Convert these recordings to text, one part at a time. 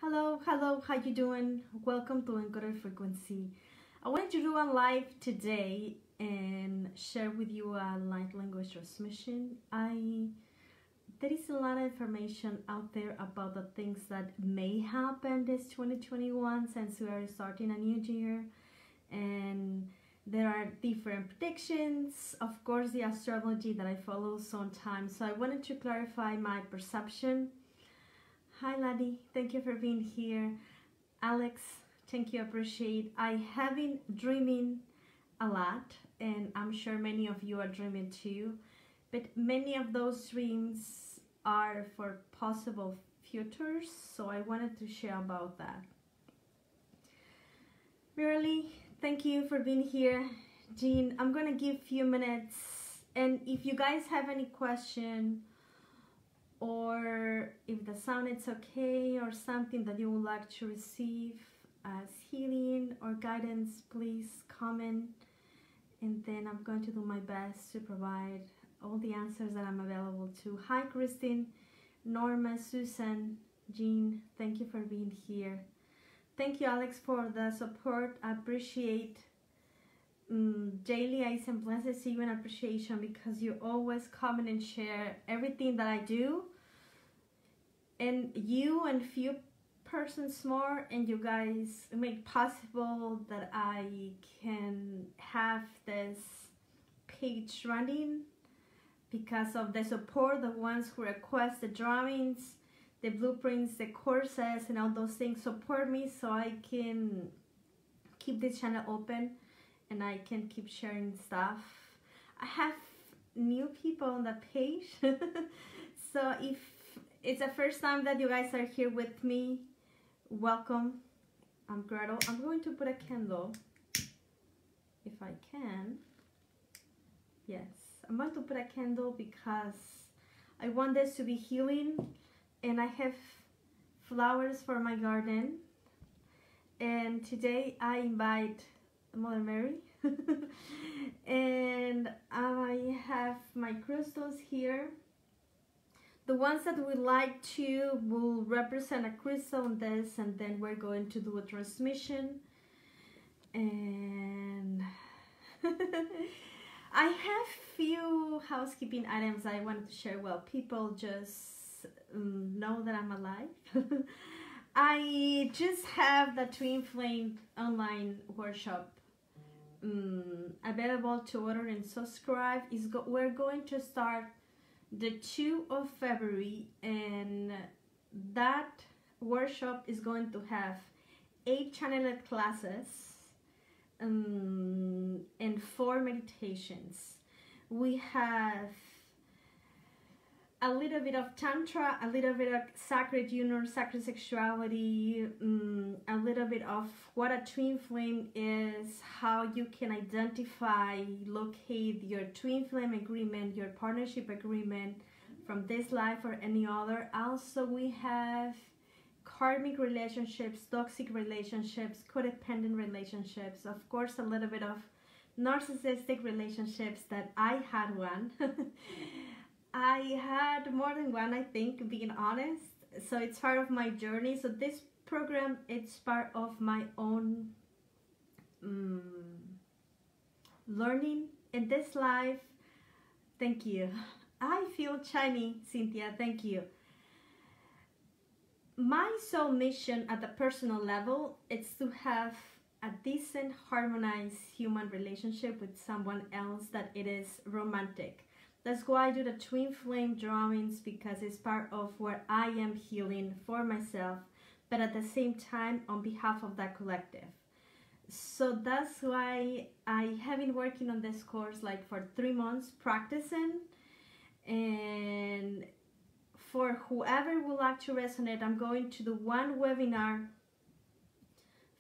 Hello, how you doing? Welcome to Encoded Frequency. I wanted to do a live today and share with you a light language transmission. There is a lot of information out there about the things that may happen this 2021 since we are starting a new year, and there are different predictions. Of course, the astrology that I follow sometimes. So I wanted to clarify my perception. Hi Laddie, thank you for being here. Alex, thank you, appreciate. I have been dreaming a lot, and I'm sure many of you are dreaming too, but many of those dreams are for possible futures, so I wanted to share about that. Really, thank you for being here. Jean, I'm gonna give a few minutes, and if you guys have any question, or if the sound is okay, or something that you would like to receive as healing or guidance, please comment, and then I'm going to do my best to provide all the answers that I'm available to. Hi Christine, Norma, Susan, Jean, thank you for being here. Thank you Alex for the support. I appreciate daily. I simply see you in appreciation because you always comment and share everything that I do, and you and few persons more, and you guys make possible that I can have this page running because of the support, the ones who request the drawings, the blueprints, the courses, and all those things support me so I can keep this channel open and I can keep sharing stuff. I have new people on the page, so if it's the first time that you guys are here with me, welcome. I'm Gretel. I'm going to put a candle, if I can. Yes, I'm going to put a candle because I want this to be healing, and I have flowers for my garden, and today I invite Mother Mary and I have my crystals here. The ones that we like to will represent a crystal on this, and then we're going to do a transmission. And I have few housekeeping items I wanted to share. Well, people just know that I'm alive. I just have the Twin Flame online workshop available to order and subscribe. We're going to start the 2 of February, and that workshop is going to have 8 channeled classes and 4 meditations. We have a little bit of tantra, a little bit of sacred union, sacred sexuality, a little bit of what a twin flame is, how you can identify, locate your twin flame agreement, your partnership agreement from this life or any other. Also, we have karmic relationships, toxic relationships, codependent relationships, of course a little bit of narcissistic relationships that I had one. I had more than one, I think, being honest. So it's part of my journey. So this program, it's part of my own learning in this life. Thank you. I feel shiny, Cynthia. Thank you. My soul mission at the personal level is to have a decent, harmonized human relationship with someone else that it is romantic. That's why I do the twin flame drawings, because it's part of where I am healing for myself, but at the same time on behalf of that collective. So that's why I have been working on this course like for 3 months practicing, and for whoever would like to resonate, I'm going to do one webinar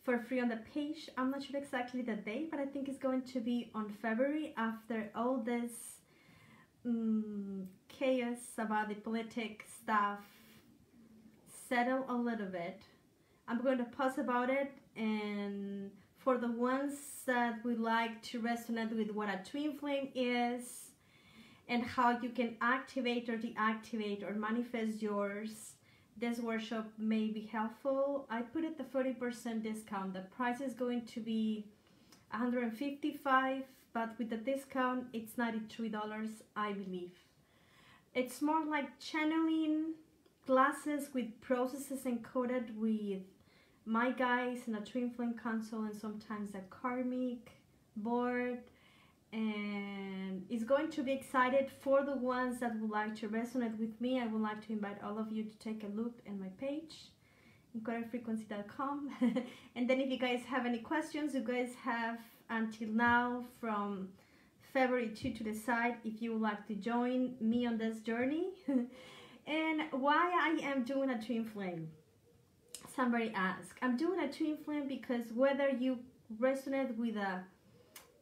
for free on the page. I'm not sure exactly the date, but I think it's going to be on February after all this chaos about the politic stuff settle a little bit. I'm going to post about it, and for the ones that would like to resonate with what a twin flame is and how you can activate or deactivate or manifest yours, this workshop may be helpful. I put it the 40% discount. The price is going to be $155, but with the discount it's $93, I believe. It's more like channeling classes with processes encoded with my guys and a twin flame console and sometimes a karmic board, and it's going to be excited for the ones that would like to resonate with me. I would like to invite all of you to take a look at my page, encodedfrequency.com. And then if you guys have any questions, you guys have until now from February 2 to decide if you would like to join me on this journey. And why I am doing a twin flame. Somebody asked. I'm doing a twin flame because whether you resonate with a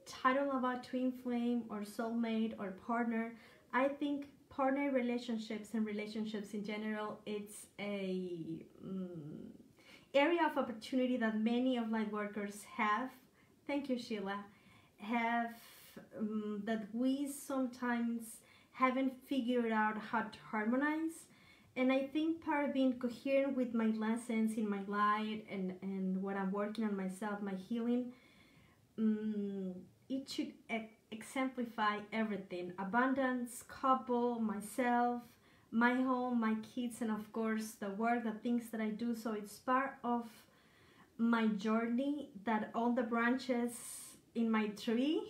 title about twin flame or soulmate or partner, I think partner relationships and relationships in general, it's a area of opportunity that many of light workers have. Thank you, Sheila. Have that we sometimes haven't figured out how to harmonize. And I think part of being coherent with my lessons in my light and what I'm working on myself, my healing, it should exemplify everything. Abundance, couple, myself, my home, my kids, and of course the work, the things that I do. So it's part of my journey that all the branches in my tree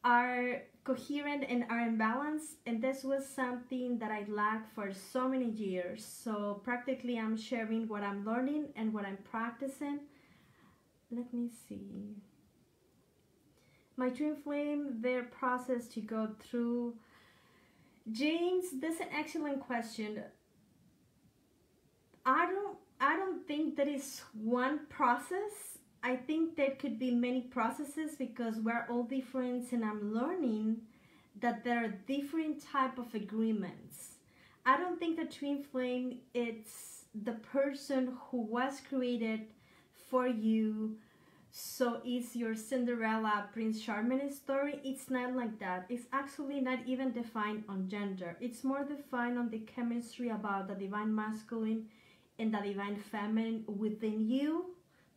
are coherent and are in balance, and this was something that I lacked for so many years. So practically I'm sharing what I'm learning and what I'm practicing. Let me see. My twin flame, their process to go through. James, that's an excellent question. I don't think that is one process. I think there could be many processes because we're all different, and I'm learning that there are different type of agreements. I don't think the twin flame, it's the person who was created for you. So it's your Cinderella Prince Charming story. It's not like that. It's actually not even defined on gender. It's more defined on the chemistry about the divine masculine and the divine feminine within you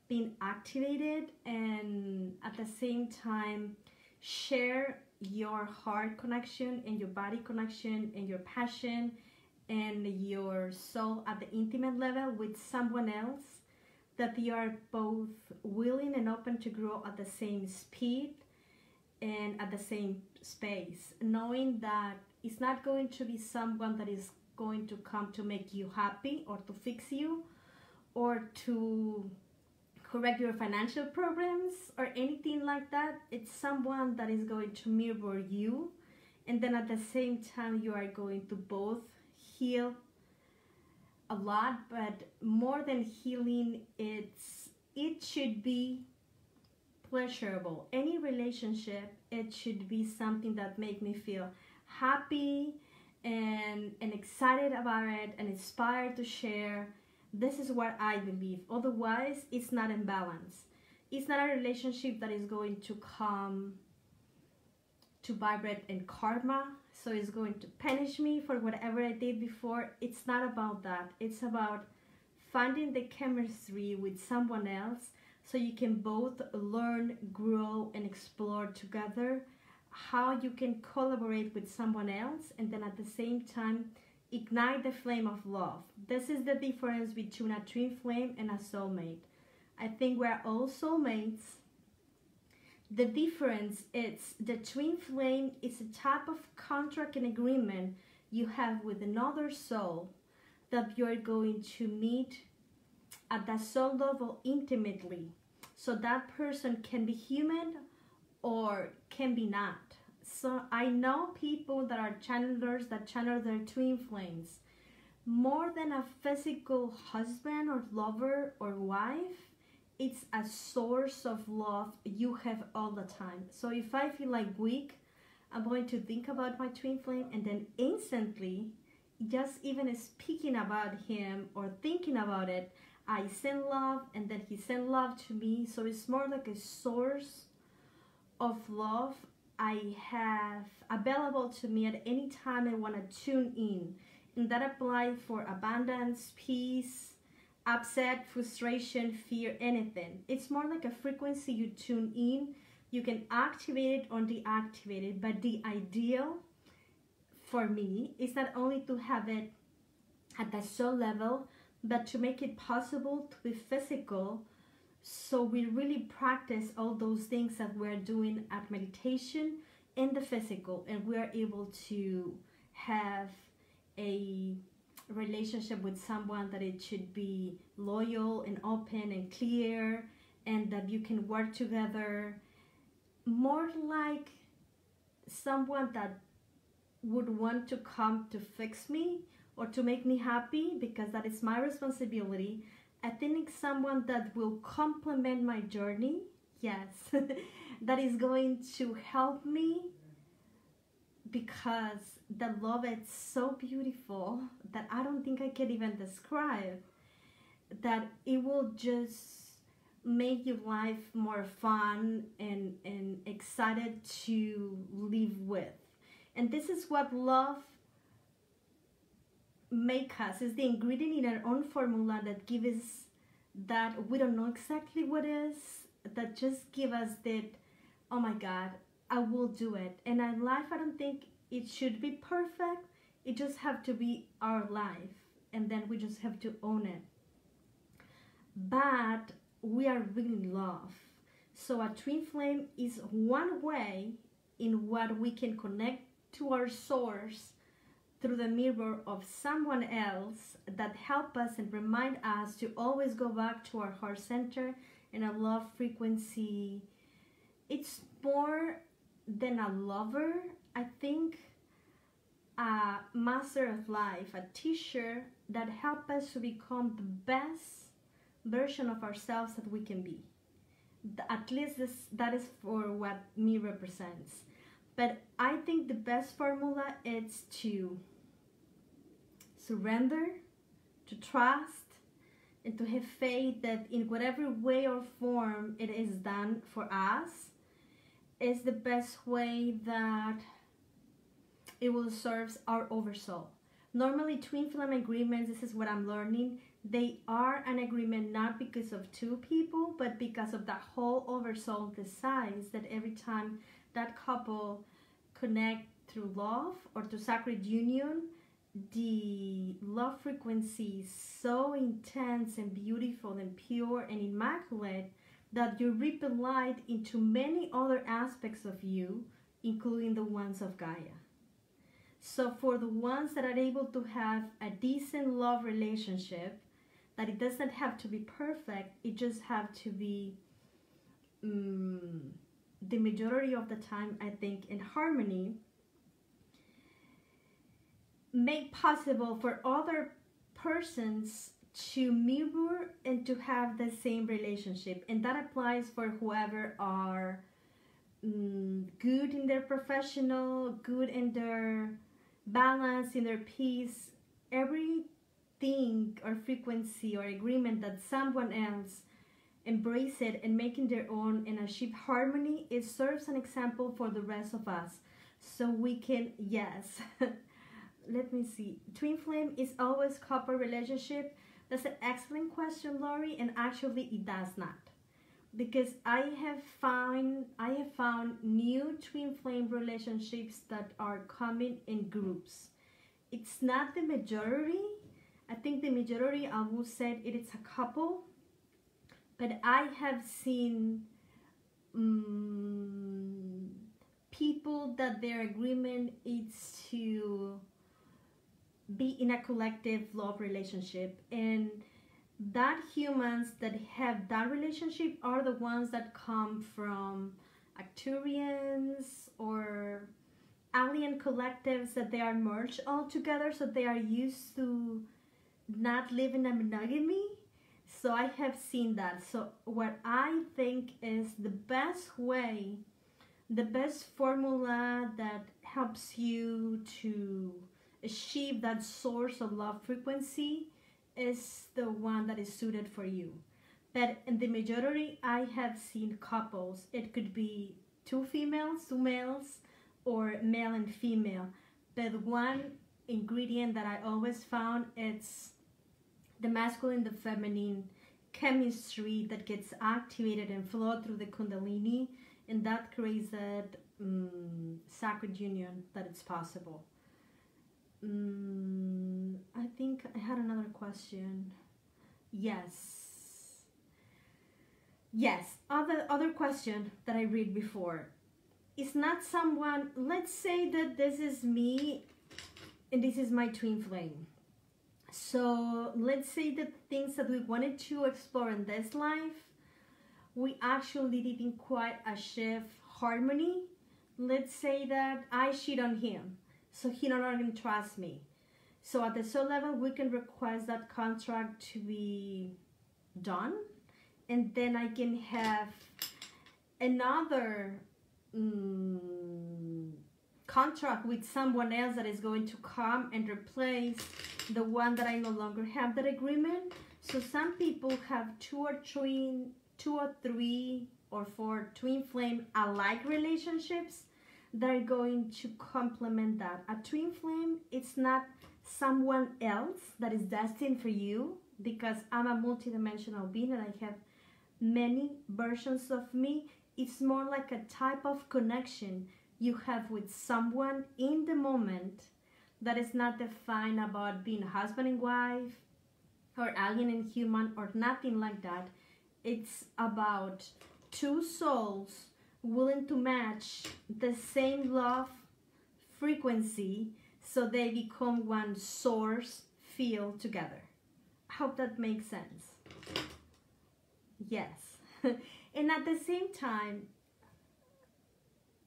being activated, and at the same time share your heart connection and your body connection and your passion and your soul at the intimate level with someone else, that you are both willing and open to grow at the same speed and at the same space, knowing that it's not going to be someone that is going to come to make you happy or to fix you or to correct your financial problems or anything like that. It's someone that is going to mirror you, and then at the same time you are going to both heal a lot. But more than healing, it should be pleasurable. Any relationship, it should be something that make me feel happy and excited about it and inspired to share. This is what I believe. Otherwise, it's not in balance. It's not a relationship that is going to come to vibrate in karma. So it's going to punish me for whatever I did before. It's not about that. It's about finding the chemistry with someone else so you can both learn, grow, and explore together how you can collaborate with someone else, and then at the same time ignite the flame of love. This is the difference between a twin flame and a soulmate. I think we're all soulmates. The difference is the twin flame is a type of contract and agreement you have with another soul that you're going to meet at the soul level intimately. So that person can be human or can be not. So I know people that are channelers that channel their twin flames. More than a physical husband or lover or wife, it's a source of love you have all the time. So if I feel like weak, I'm going to think about my twin flame, and then instantly, just even speaking about him or thinking about it, I send love, and then he sends love to me. So it's more like a source of love I have available to me at any time I want to tune in. And that applies for abundance, peace, upset, frustration, fear, anything. It's more like a frequency you tune in. You can activate it or deactivate it, but the ideal for me is not only to have it at the soul level, but to make it possible to be physical. So we really practice all those things that we're doing at meditation in the physical, and we're able to have a relationship with someone that it should be loyal and open and clear, and that you can work together more like someone that would want to come to fix me or to make me happy, because that is my responsibility. I think someone that will complement my journey, yes, that is going to help me, because the love is so beautiful that I don't think I can even describe, that it will just make your life more fun and excited to live with. And this is what love make us, is the ingredient in our own formula that gives us that we don't know exactly what is, that just give us that, oh my God, I will do it. And our life, I don't think it should be perfect. It just have to be our life, and then we just have to own it. But we are really love. So a twin flame is one way in what we can connect to our source through the mirror of someone else, that help us and remind us to always go back to our heart center and a love frequency. It's more than a lover, I think, a master of life, a teacher that help us to become the best version of ourselves that we can be. At least that is for what me represents. But I think the best formula is to surrender, to trust, and to have faith that in whatever way or form it is done for us is the best way that it will serve our oversoul. Normally, twin flame agreements, this is what I'm learning, they are an agreement not because of two people, but because of the whole oversoul decides that every time that couple connect through love or to sacred union, the love frequency is so intense and beautiful and pure and immaculate that you ripple light into many other aspects of you, including the ones of Gaia. So for the ones that are able to have a decent love relationship, that it doesn't have to be perfect, it just have to be the majority of the time, I think, in harmony, make possible for other persons to mirror and to have the same relationship. And that applies for whoever are good in their professional, good in their balance, in their peace. Everything or frequency or agreement that someone else embrace it and making their own and achieve harmony, it serves an example for the rest of us. So we can, yes, let me see. Twin flame is always couple relationship. That's an excellent question, Lori, and actually it does not. Because I have found new twin flame relationships that are coming in groups. It's not the majority. I think the majority, I would say it is a couple. But I have seen people that their agreement is to be in a collective love relationship, and that humans that have that relationship are the ones that come from Arcturians or alien collectives, that they are merged all together, so they are used to not living a monogamy. So I have seen that. So what I think is the best way, the best formula that helps you to achieve that source of love frequency is the one that is suited for you. But in the majority, I have seen couples. It could be two females, two males, or male and female. But one ingredient that I always found. It's the masculine, the feminine chemistry that gets activated and flowed through the Kundalini, and that creates that sacred union that it's possible. I think I had another question. Yes. Other question that I read before. It's not someone, let's say that this is me and this is my twin flame. So let's say that things that we wanted to explore in this life, we actually didn't quite achieve harmony. Let's say that I cheat on him, so he no longer trusts me. So at the soul level, we can request that contract to be done, and then I can have another contract with someone else that is going to come and replace the one that I no longer have that agreement. So some people have two or three or four twin flame alike relationships that are going to complement that. A twin flame, it's not someone else that is destined for you, because I'm a multidimensional being and I have many versions of me. It's more like a type of connection you have with someone in the moment that is not defined about being husband and wife or alien and human or nothing like that. It's about two souls willing to match the same love frequency so they become one source field together. I hope that makes sense. Yes. And at the same time,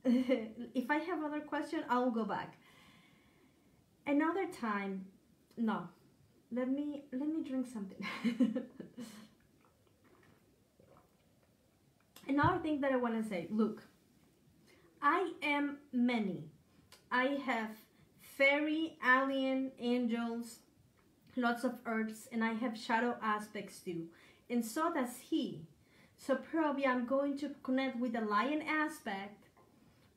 if I have other questions, I'll go back. Another time, no. Let me drink something. Another thing that I want to say, look, I am many. I have fairy, alien, angels, lots of earths, and I have shadow aspects too. And so does he. So probably I'm going to connect with the lion aspect.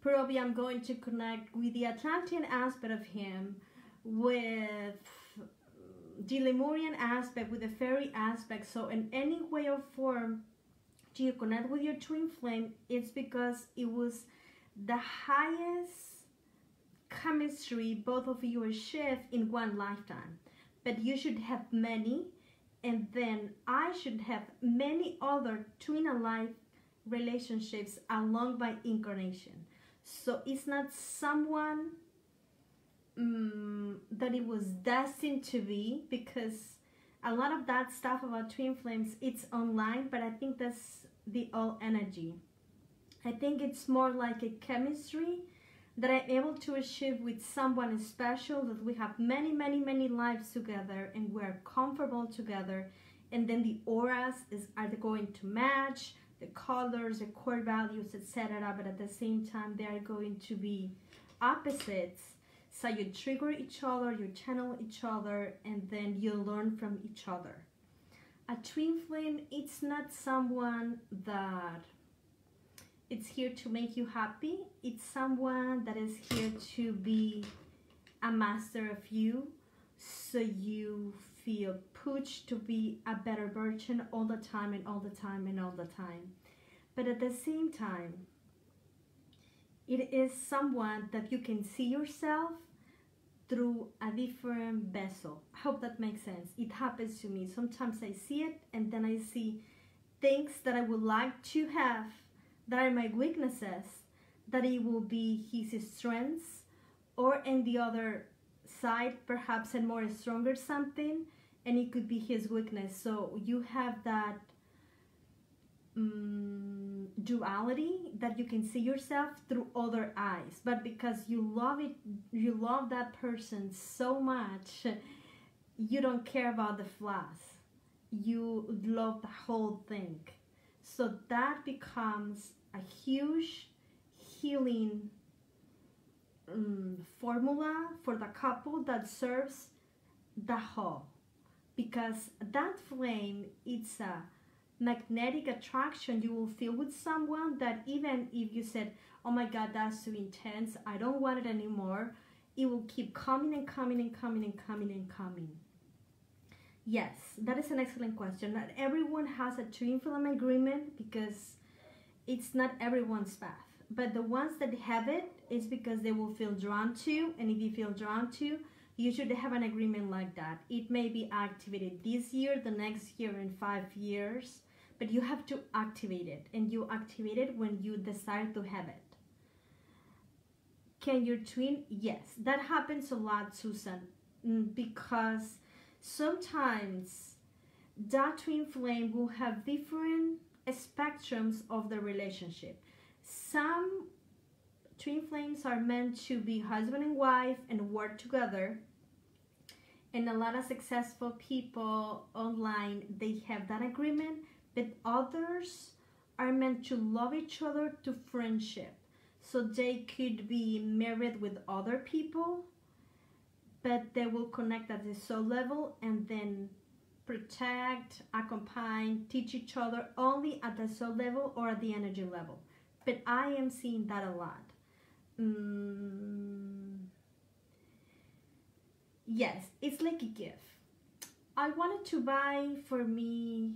Probably I'm going to connect with the Atlantean aspect of him, with the Lemurian aspect, with the fairy aspect. So in any way or form, do you connect with your twin flame? It's because it was the highest chemistry both of you achieved in one lifetime. But you should have many, and then I should have many other twin alike relationships along my incarnation. So it's not someone that it was destined to be, because a lot of that stuff about twin flames, it's online, but I think that's the all energy. I think it's more like a chemistry that I'm able to achieve with someone special, that we have many, many, many lives together and we're comfortable together, and then the auras are going to match, the colors, the core values, etc. But at the same time, they are going to be opposites. So you trigger each other, you channel each other, and then you learn from each other. A twin flame, it's not someone that it's here to make you happy. It's someone that is here to be a master of you, so you feel pushed to be a better version all the time and all the time and all the time. But at the same time, it is someone that you can see yourself through a different vessel. I hope that makes sense. It happens to me. Sometimes I see it, and then I see things that I would like to have that are my weaknesses, that it will be his strengths, or in the other side, perhaps a more stronger something, and it could be his weakness. So you have that duality, that you can see yourself through other eyes, but because you love it, you love that person so much, you don't care about the flaws, you love the whole thing. So that becomes a huge healing formula for the couple that serves the whole, because that flame, it's a magnetic attraction you will feel with someone, that even if you said, oh my god, that's too intense, I don't want it anymore, it will keep coming and coming and coming and coming and coming. Yes, that is an excellent question. Not everyone has a twin flame agreement because it's not everyone's path. But the ones that have it is because they will feel drawn to, and if you feel drawn to, you should have an agreement like that. It may be activated this year, the next year, in 5 years, but you have to activate it, and you activate it when you decide to have it. Can your twin? Yes, that happens a lot, Susan, because sometimes that twin flame will have different spectrums of the relationship. Some twin flames are meant to be husband and wife and work together, and a lot of successful people online, they have that agreement, but others are meant to love each other to friendship. So they could be married with other people, but they will connect at the soul level and then protect, accompany, teach each other only at the soul level or at the energy level. But I am seeing that a lot. Yes, it's like a gift. I wanted to buy for me,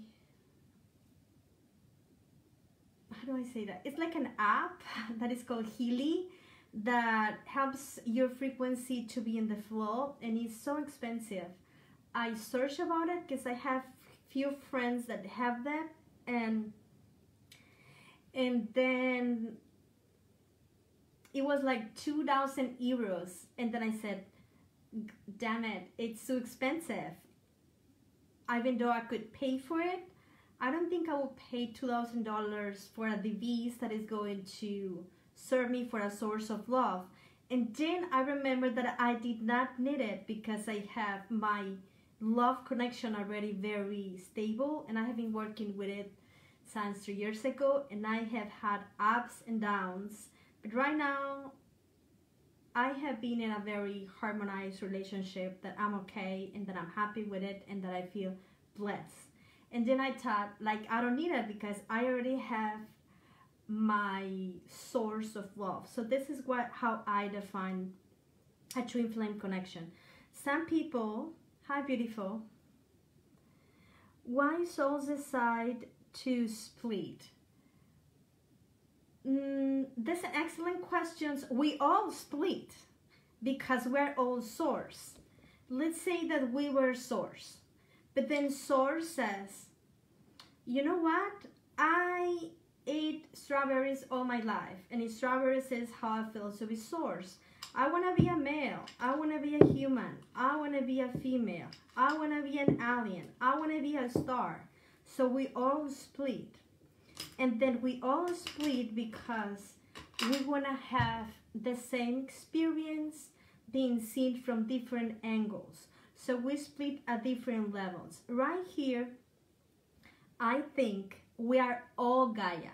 how do I say that? It's like an app that is called Healy that helps your frequency to be in the flow, and it's so expensive. I searched about it because I have few friends that have that, and then it was like 2,000 euros, and then I said, damn it, it's too expensive. Even though I could pay for it, I don't think I will pay $2,000 for a device that is going to serve me for a source of love. And then I remember that I did not need it because I have my love connection already very stable, and I have been working with it since 3 years ago, and I have had ups and downs. But right now, I have been in a very harmonized relationship that I'm okay and that I'm happy with it and that I feel blessed. And then I thought, like, I don't need it because I already have my source of love. So this is how I define a twin flame connection. Some people, hi beautiful, why souls decide to split? That's an excellent question. We all split because we're all source. Let's say that we were source, but then source says, you know what? I ate strawberries all my life, and strawberries is how I feel to be source. I want to be a male. I want to be a human. I want to be a female. I want to be an alien. I want to be a star. So we all split. And then we all split because we want to have the same experience being seen from different angles. So we split at different levels. Right here, I think we are all Gaia.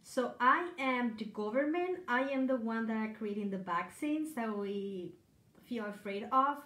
So I am the government. I am the one that are creating the vaccines that we feel afraid of.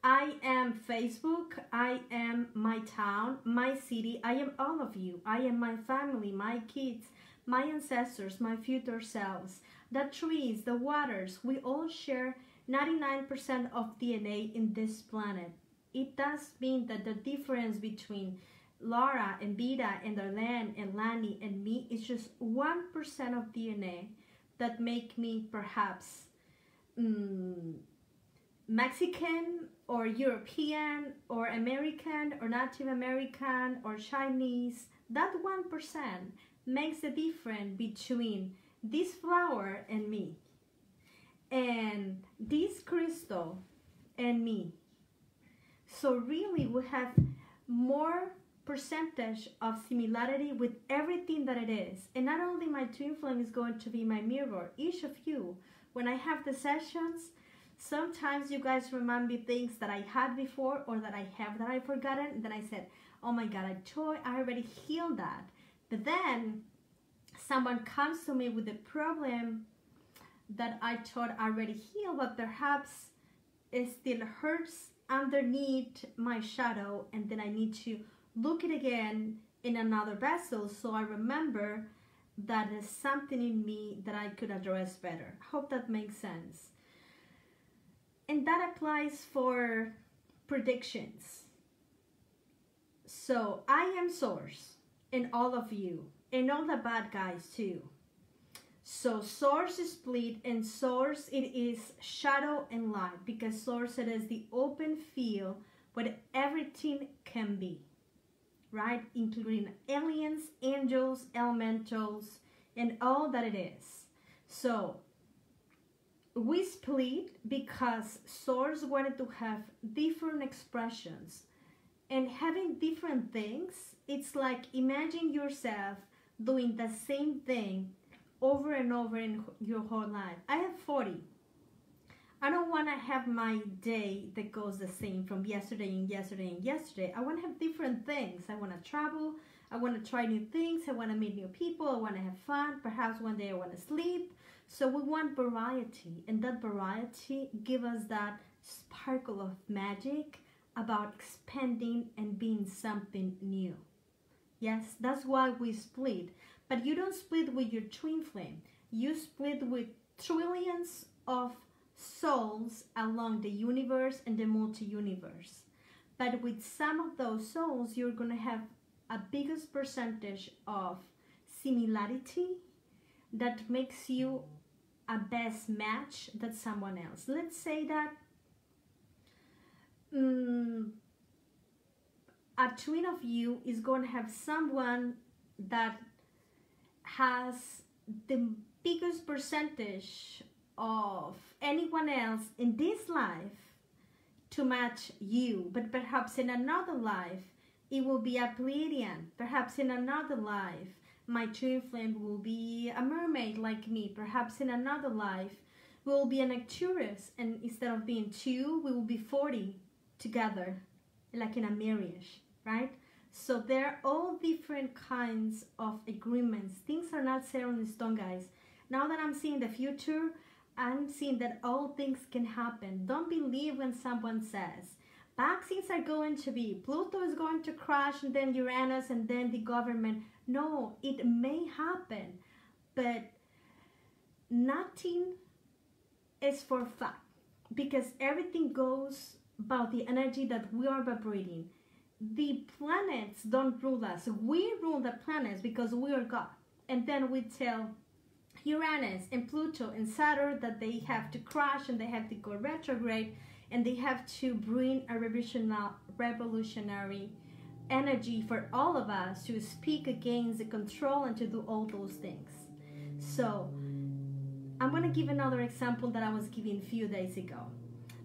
I am Facebook. I am my town, my city. I am all of you. I am my family, my kids, my ancestors, my future selves, the trees, the waters. We all share 99% of DNA in this planet. It does mean that the difference between Laura and Vida and Darlene and Lani and me is just 1% of DNA that make me perhaps Mexican or European or American or Native American or Chinese. That 1% makes the difference between this flower and me, and this crystal and me. So really we have more percentage of similarity with everything that it is. And not only my twin flame is going to be my mirror, each of you, when I have the sessions, sometimes you guys remind me things that I had before or that I have that I've forgotten. And then I said, oh my God, I already healed that. But then someone comes to me with a problem that I thought I already healed, but perhaps it still hurts underneath my shadow. And then I need to look it again in another vessel so I remember that there's something in me that I could address better. Hope that makes sense. And that applies for predictions. So I am source, and all of you, and all the bad guys too. So source is split, and source it is shadow and light, because source it is the open field where everything can be, right? Including aliens, angels, elementals, and all that it is. So we split because source wanted to have different expressions, and having different things, it's like imagine yourself doing the same thing over and over in your whole life. I have 40. I don't want to have my day that goes the same from yesterday and yesterday and yesterday. I want to have different things. I want to travel. I want to try new things. I want to meet new people. I want to have fun. Perhaps one day I want to sleep. So we want variety, and that variety gives us that sparkle of magic about expanding and being something new. Yes, that's why we split. But you don't split with your twin flame. You split with trillions of souls along the universe and the multi-universe. But with some of those souls, you're going to have a biggest percentage of similarity that makes you a best match than someone else. Let's say that a twin of you is going to have someone that has the biggest percentage of anyone else in this life to match you, but perhaps in another life it will be a Pleiadian. Perhaps in another life my twin flame will be a mermaid like me. Perhaps in another life we will be an Arcturus, and instead of being 2 we will be 40 together, like in a marriage, right? So there are all different kinds of agreements. Things are not set in stone, guys. Now that I'm seeing the future, I'm seeing that all things can happen. Don't believe when someone says vaccines are going to be, Pluto is going to crash, and then Uranus, and then the government. No, it may happen, but nothing is for fact, because everything goes about the energy that we are vibrating. The planets don't rule us. We rule the planets because we are God. And then we tell Uranus and Pluto and Saturn that they have to crash and they have to go retrograde, and they have to bring a revolutionary energy for all of us to speak against the control and to do all those things. So I'm going to give another example that I was giving a few days ago.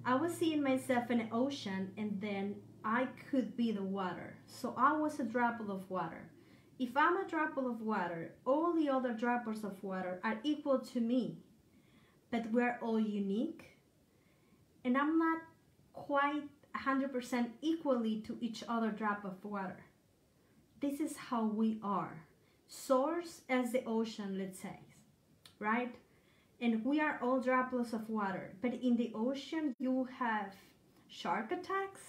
I was seeing myself in an ocean, and then I could be the water. So I was a droplet of water. If I'm a droplet of water, all the other droplets of water are equal to me, but we're all unique, and I'm not quite 100% equally to each other drop of water. This is how we are. Source as the ocean, let's say, right? And we are all droplets of water, but in the ocean you have shark attacks,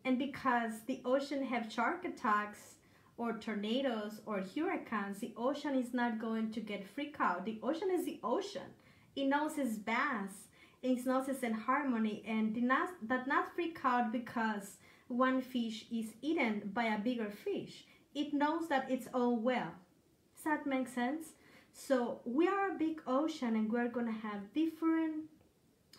and because the ocean have shark attacks or tornadoes or hurricanes, the ocean is not going to get freaked out. The ocean is the ocean. It knows its bass, it knows it's in harmony, and does not freak out because one fish is eaten by a bigger fish. It knows that it's all well. Does that make sense? So we are a big ocean, and we're going to have different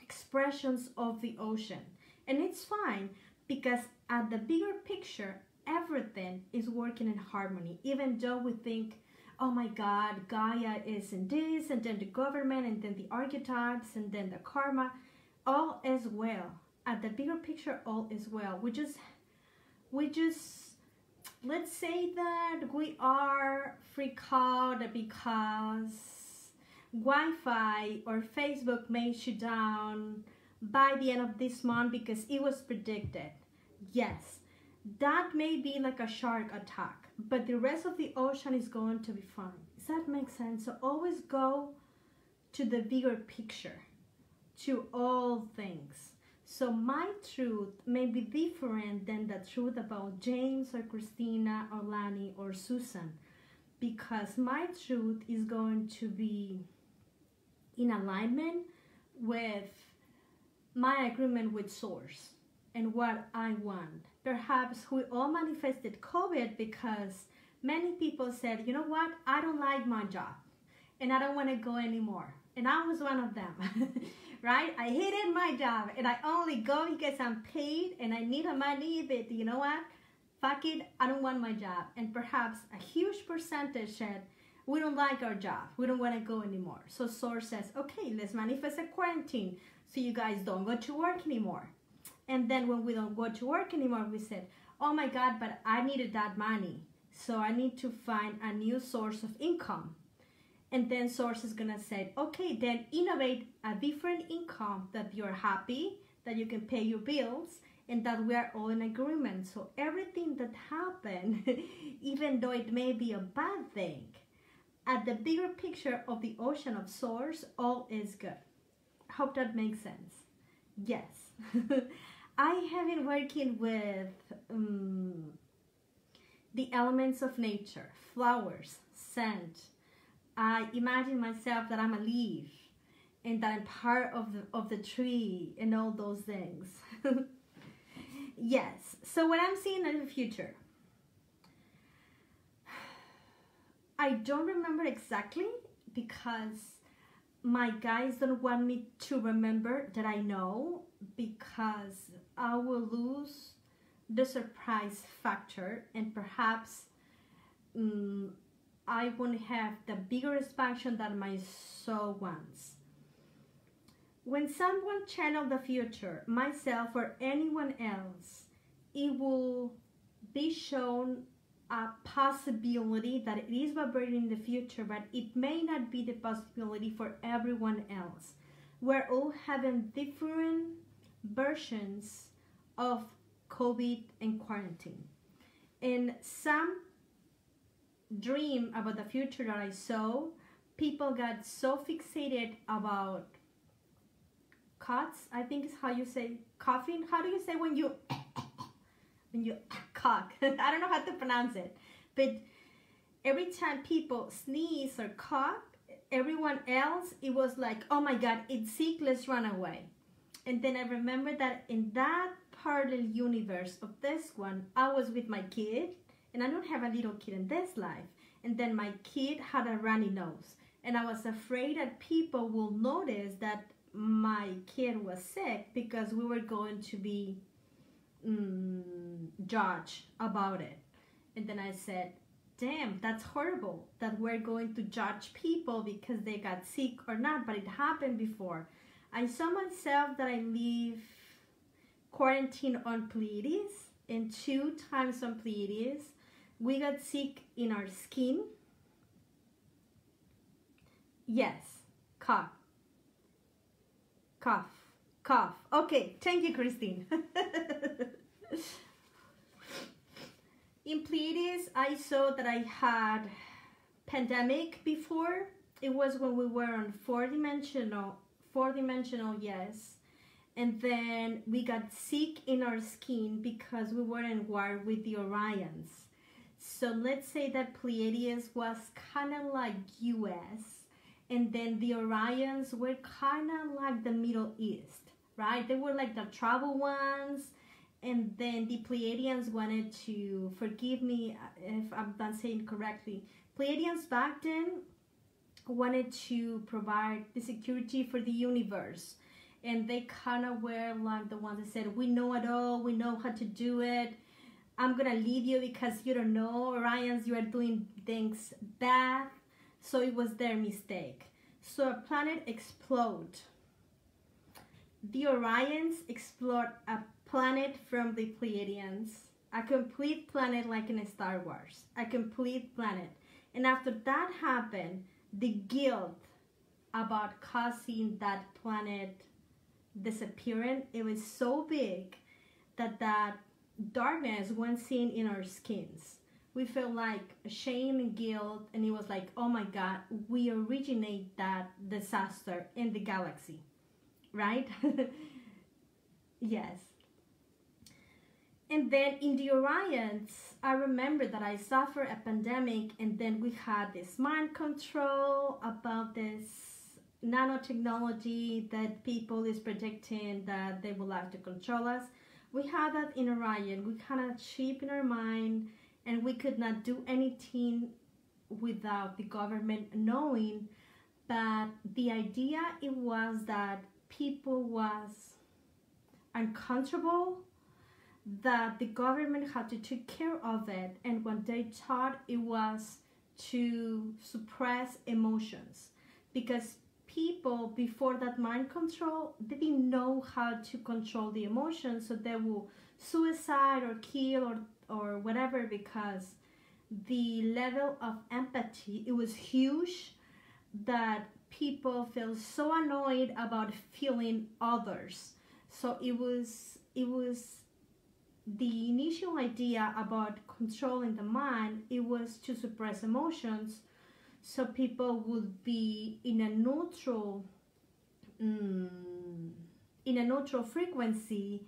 expressions of the ocean. And it's fine, because at the bigger picture, everything is working in harmony. Even though we think, oh my God, Gaia is in this, and then the government, and then the archetypes, and then the karma, all is well. At the bigger picture, all is well. We just let's say that we are freaked out because Wi-Fi or Facebook may shut down by the end of this month because it was predicted. Yes, that may be like a shark attack, but the rest of the ocean is going to be fine. Does that make sense? So always go to the bigger picture, to all things. So my truth may be different than the truth about James or Christina or Lani or Susan, because my truth is going to be in alignment with my agreement with Source and what I want. Perhaps we all manifested COVID because many people said, you know what, I don't like my job and I don't want to go anymore. And I was one of them, right? I hated my job and I only go because I'm paid and I need the money, but you know what? Fuck it, I don't want my job. And perhaps a huge percentage said, we don't like our job. We don't want to go anymore. So Source says, okay, let's manifest a quarantine so you guys don't go to work anymore. And then when we don't go to work anymore, we said, oh my God, but I needed that money. So I need to find a new source of income. And then Source is gonna say, okay, then innovate a different income that you're happy, that you can pay your bills, and that we are all in agreement. So everything that happened, even though it may be a bad thing, at the bigger picture of the ocean of Source, all is good. Hope that makes sense. Yes. I have been working with the elements of nature, flowers, scent. I imagine myself that I'm a leaf and that I'm part of the tree and all those things. Yes. So what I'm seeing in the future, I don't remember exactly because my guys don't want me to remember that I know, because I will lose the surprise factor and perhaps I won't have the bigger expansion that my soul wants. When someone channels the future, myself or anyone else, it will be shown a possibility that it is vibrating in the future, but it may not be the possibility for everyone else. We're all having different versions of COVID and quarantine. And some dream about the future that I saw, people got so fixated about cuts, I think is how you say coughing. How do you say when you cough? I don't know how to pronounce it, but every time people sneeze or cough, everyone else, it was like, oh my God, it's sick, let's run away. And then I remember that in that parallel universe of this one, I was with my kid, and I don't have a little kid in this life, and then my kid had a runny nose, and I was afraid that people will notice that my kid was sick because we were going to be judged about it. And then I said, damn, that's horrible that we're going to judge people because they got sick or not, but it happened before. I saw myself that I live quarantine on Pleiades, and 2 times on Pleiades we got sick in our skin. Yes, cough, cough, cough. Okay, thank you, Christine. In Pleiades, I saw that I had pandemic before. It was when we were on four dimensional, yes. And then we got sick in our skin because we were in war with the Orions. So let's say that Pleiades was kind of like US, and then the Orions were kind of like the Middle East, right? They were like the travel ones, and then the Pleiadians wanted to, forgive me if I'm not saying correctly, Pleiadians back then wanted to provide the security for the universe. And they kind of were like the ones that said, we know it all, we know how to do it. I'm gonna leave you because you don't know, Orions, you are doing things bad. So it was their mistake. So a planet explode. The Orions explode a planet from the Pleiadians, a complete planet like in Star Wars, a complete planet. And after that happened, the guilt about causing that planet disappearing, it was so big that that darkness went seen in our skins. We felt like shame and guilt, and it was like, oh my God, we originate that disaster in the galaxy, right? Yes. And then in the Orions, I remember that I suffered a pandemic, and then we had this mind control about this nanotechnology that people is predicting that they would like to control us. We had that in Orion. We kind of cheap in our mind, and we could not do anything without the government knowing. But the idea it was that people was uncomfortable, that the government had to take care of it, and what they thought it was to suppress emotions, because people before that mind control, they didn't know how to control the emotions, so they will suicide or kill or whatever, because the level of empathy, it was huge, that people feel so annoyed about feeling others. So it was the initial idea about controlling the mind, it was to suppress emotions, so people would be in a neutral frequency,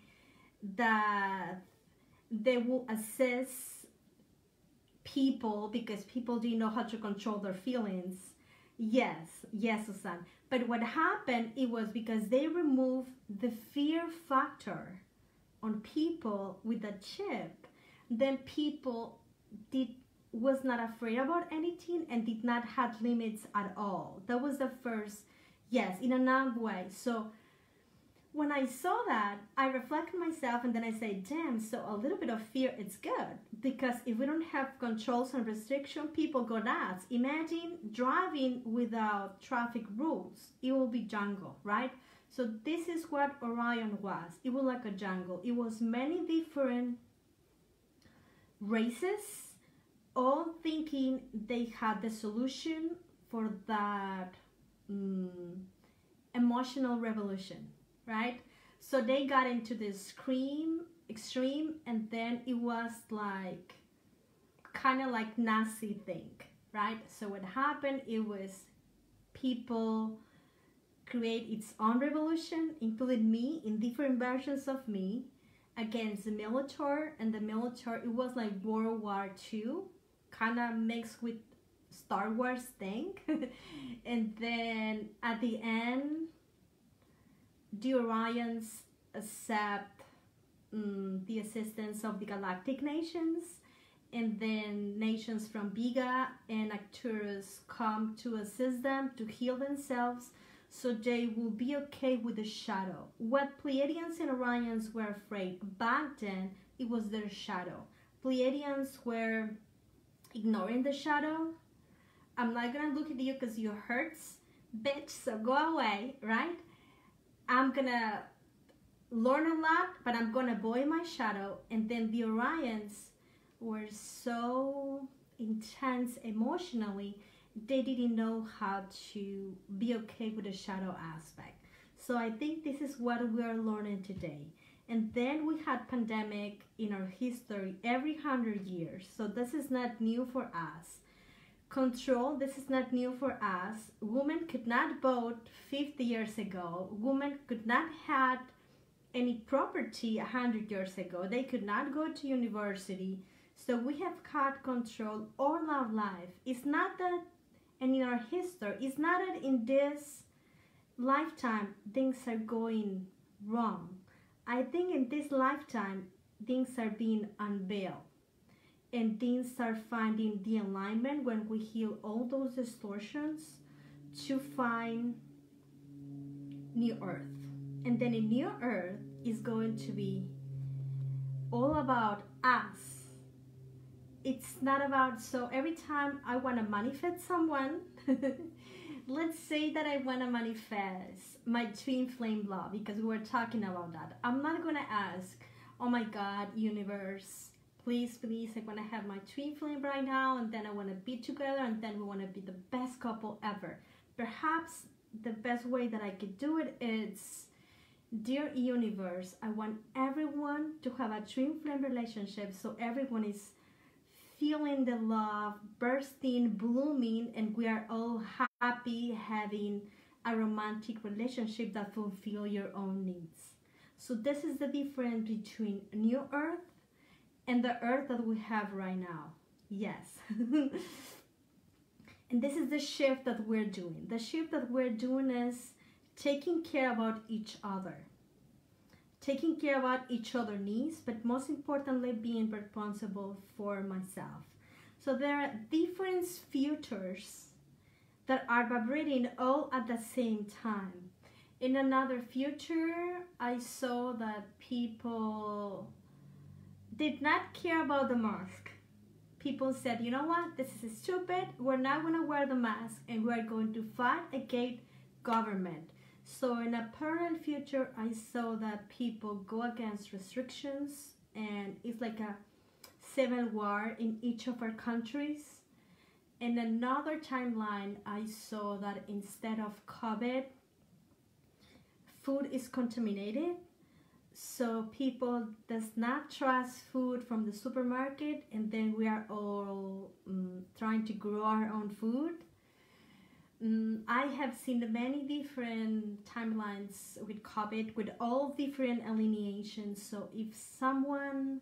that they will assess people, because people didn't know how to control their feelings. Yes, Susan. But what happened, it was because they removed the fear factor on people with the chip, then people was not afraid about anything and did not have limits at all. That was the first, yes, in a non way. So when I saw that, I reflected myself, and then I say, damn, so a little bit of fear, it's good, because if we don't have controls and restriction, people go nuts. Imagine driving without traffic rules. It will be jungle, right? So this is what Orion was. It was like a jungle. It was many different races, all thinking they had the solution for that emotional revolution, right? So they got into this extreme, and then it was like kind of like Nazi thing, right? So what happened, it was people create its own revolution, including me, in different versions of me, against the military. And the military, it was like World War II, kind of mixed with Star Wars thing. And then at the end, the Orions accept the assistance of the galactic nations, and then nations from Vega and Arcturus come to assist them to heal themselves, so they will be okay with the shadow. What Pleiadians and Orions were afraid back then, it was their shadow. Pleiadians were ignoring the shadow. I'm not gonna look at you because you hurts, bitch, so go away, right? I'm gonna learn a lot, but I'm gonna avoid my shadow. And then the Orions were so intense emotionally, they didn't know how to be okay with the shadow aspect. So I think this is what we are learning today. And then we had pandemic in our history every 100 years. So this is not new for us. Control, this is not new for us. Women could not vote 50 years ago. Women could not have any property 100 years ago. They could not go to university. So we have had control all our life. It's not that, and in our history, it's not that in this lifetime things are going wrong. I think in this lifetime things are being unveiled, and things are finding the alignment when we heal all those distortions to find new earth. And then in new earth is going to be all about us. It's not about, so every time I want to manifest someone, let's say that I want to manifest my twin flame love, because we were talking about that. I'm not going to ask, oh my God, universe, please, I want to have my twin flame right now, and then I want to be together, and then we want to be the best couple ever. Perhaps the best way that I could do it is, dear universe, I want everyone to have a twin flame relationship, so everyone is feeling the love, bursting, blooming, and we are all happy having a romantic relationship that fulfill your own needs. So this is the difference between new earth and the earth that we have right now. Yes. And this is the shift that we're doing. The shift that we're doing is taking care about each other. Taking care about each other's needs, but most importantly, being responsible for myself. So there are different futures that are vibrating all at the same time. In another future, I saw that people did not care about the mask. People said, you know what, this is stupid, we're not going to wear the mask and we're going to fight against government. So in a parallel future, I saw that people go against restrictions, and it's like a civil war in each of our countries. In another timeline, I saw that instead of COVID, food is contaminated. So people does not trust food from the supermarket, and then we are all trying to grow our own food. I have seen many different timelines with COVID, with all different alineations. So if someone,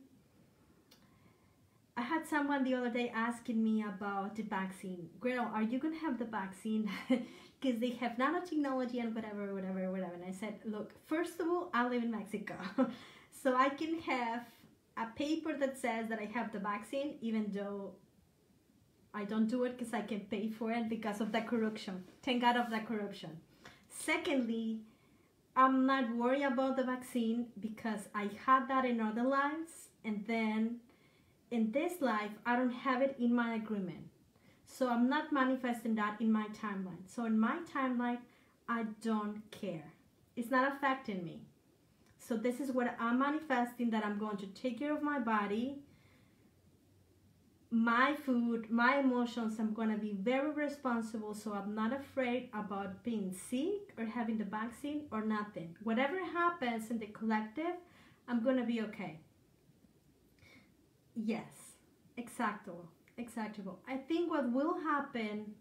I had someone the other day asking me about the vaccine. Girl, are you going to have the vaccine? Because they have nanotechnology and whatever. And I said, look, first of all, I live in Mexico. So I can have a paper that says that I have the vaccine, even though I don't do it because I can pay for it because of the corruption. Thank God of the corruption. Secondly, I'm not worried about the vaccine because I had that in other lives, and then in this life, I don't have it in my agreement. So I'm not manifesting that in my timeline. So in my timeline, I don't care. It's not affecting me. So this is what I'm manifesting, that I'm going to take care of my body, my food, my emotions. I'm going to be very responsible, so I'm not afraid about being sick or having the vaccine or nothing. Whatever happens in the collective, I'm going to be okay. Yes, exactly. I think what will happen,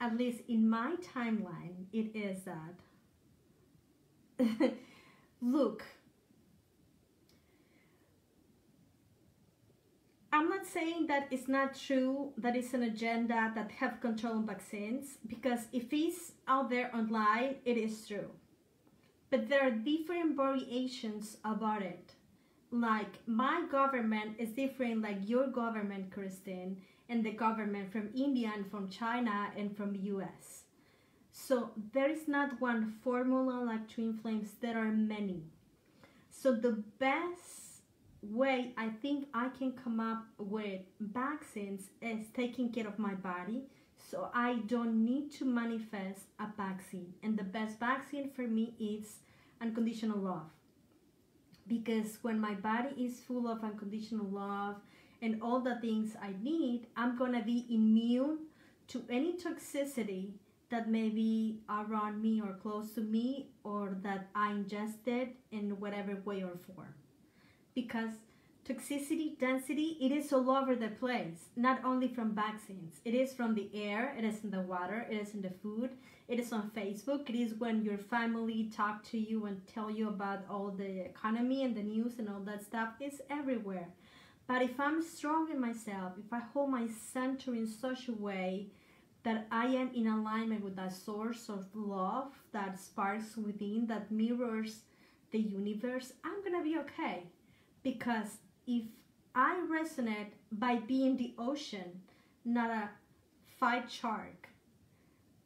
at least in my timeline, it is that look, I'm not saying that it's not true that it's an agenda that have control on vaccines, because if it's out there online, it is true. But there are different variations about it. Like my government is different like your government, Christine, and the government from India and from China and from US. So there is not one formula like twin flames, there are many. So the best way I think I can come up with vaccines is taking care of my body, so I don't need to manifest a vaccine. And the best vaccine for me is unconditional love. Because when my body is full of unconditional love and all the things I need, I'm gonna be immune to any toxicity that may be around me or close to me, or that I ingested in whatever way or form. Because toxicity, density, it is all over the place, not only from vaccines. It is from the air, it is in the water, it is in the food, it is on Facebook, it is when your family talk to you and tell you about all the economy and the news and all that stuff. It's everywhere. But if I'm strong in myself, if I hold my center in such a way that I am in alignment with that source of love that sparks within, that mirrors the universe, I'm gonna be okay. Because if I resonate by being the ocean, not a fight shark,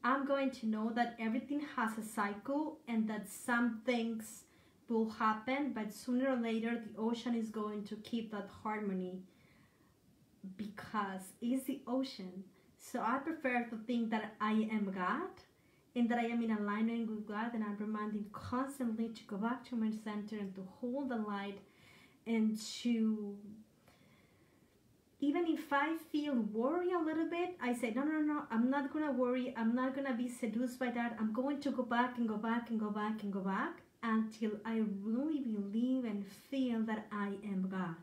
I'm going to know that everything has a cycle and that some things will happen, but sooner or later the ocean is going to keep that harmony because it's the ocean. So I prefer to think that I am God and that I am in alignment with God, and I'm reminding constantly to go back to my center and to hold the light, and to, even if I feel worry a little bit, I say, no, I'm not going to worry. I'm not going to be seduced by that. I'm going to go back and go back and go back and go back until I really believe and feel that I am God.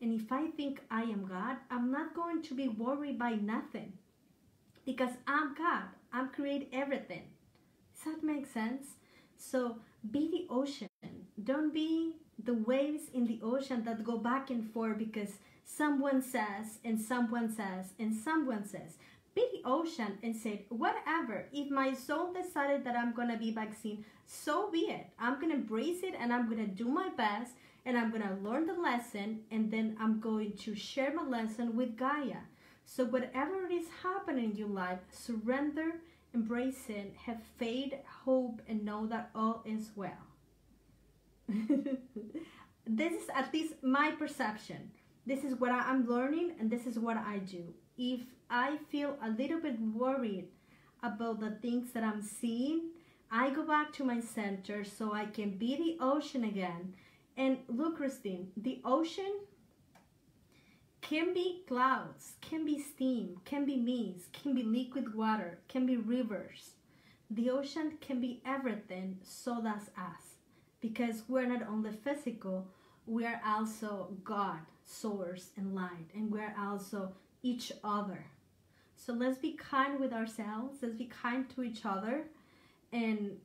And if I think I am God, I'm not going to be worried by nothing, because I'm God. I'm create everything. Does that make sense? So be the ocean. Don't be the waves in the ocean that go back and forth because someone says and someone says and someone says. be the ocean and say, whatever, if my soul decided that I'm going to be vaccine, so be it. I'm going to embrace it, and I'm going to do my best, and I'm going to learn the lesson, and then I'm going to share my lesson with Gaia. So whatever is happening in your life, surrender, embrace it, have faith, hope, and know that all is well. This is at least my perception. This is what I'm learning, and this is what I do. If I feel a little bit worried about the things that I'm seeing, I go back to my center so I can be the ocean again. And look, Christine, the ocean can be clouds, can be steam, can be mist, can be liquid water, can be rivers. The ocean can be everything, so does us. Because we're not only physical, we are also God, source, and light. And we're also each other. So let's be kind with ourselves. Let's be kind to each other. And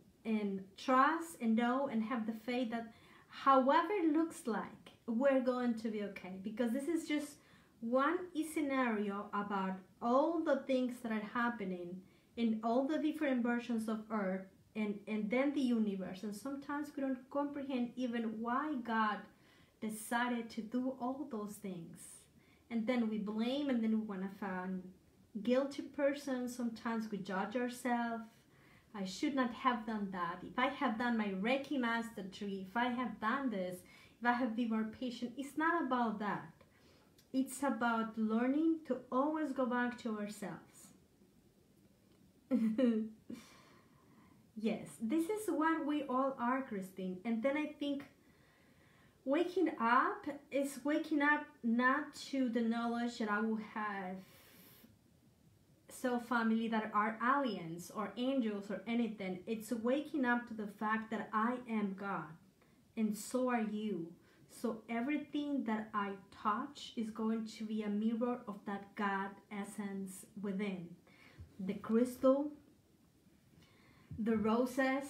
trust and know and have the faith that however it looks like, we're going to be okay. Because this is just one scenario about all the things that are happening in all the different versions of Earth and then the universe. And sometimes we don't comprehend even why God decided to do all those things. And then we blame, and then we want to find guilty persons. Sometimes we judge ourselves. I should not have done that. If I have done my Reiki Master Tree, if I have done this, if I have been more patient, it's not about that. It's about learning to always go back to ourselves. Yes, this is what we all are, Christine. And then I think waking up is waking up not to the knowledge that I will have family that are aliens or angels or anything. It's waking up to the fact that I am God and so are you. So everything that I touch is going to be a mirror of that God essence within. The crystal, the roses,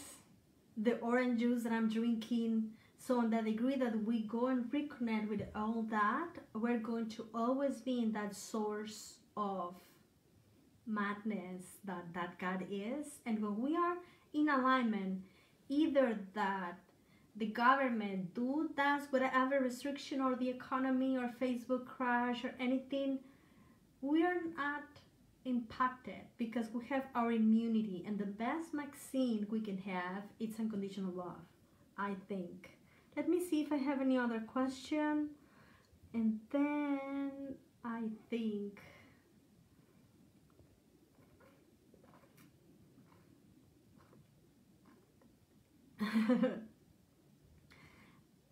the orange juice that I'm drinking. So on the degree that we go and reconnect with all that, we're going to always be in that source of madness that God is. And when we are in alignment, either that the government does whatever restriction, or the economy or Facebook crash or anything, we are not impacted because we have our immunity. And the best vaccine we can have is unconditional love, I think. Let me see if I have any other question. And then I think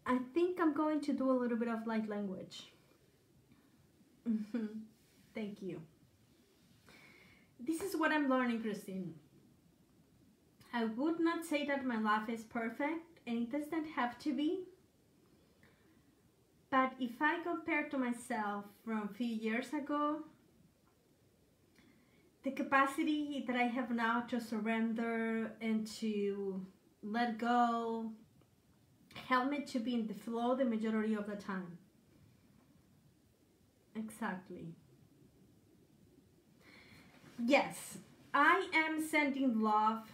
I think I'm going to do a little bit of light language. Thank you. This is what I'm learning, Christine. I would not say that my life is perfect, and it doesn't have to be. But if I compare to myself from a few years ago, the capacity that I have now to surrender and to let go help me to be in the flow the majority of the time. Exactly. Yes, I am sending love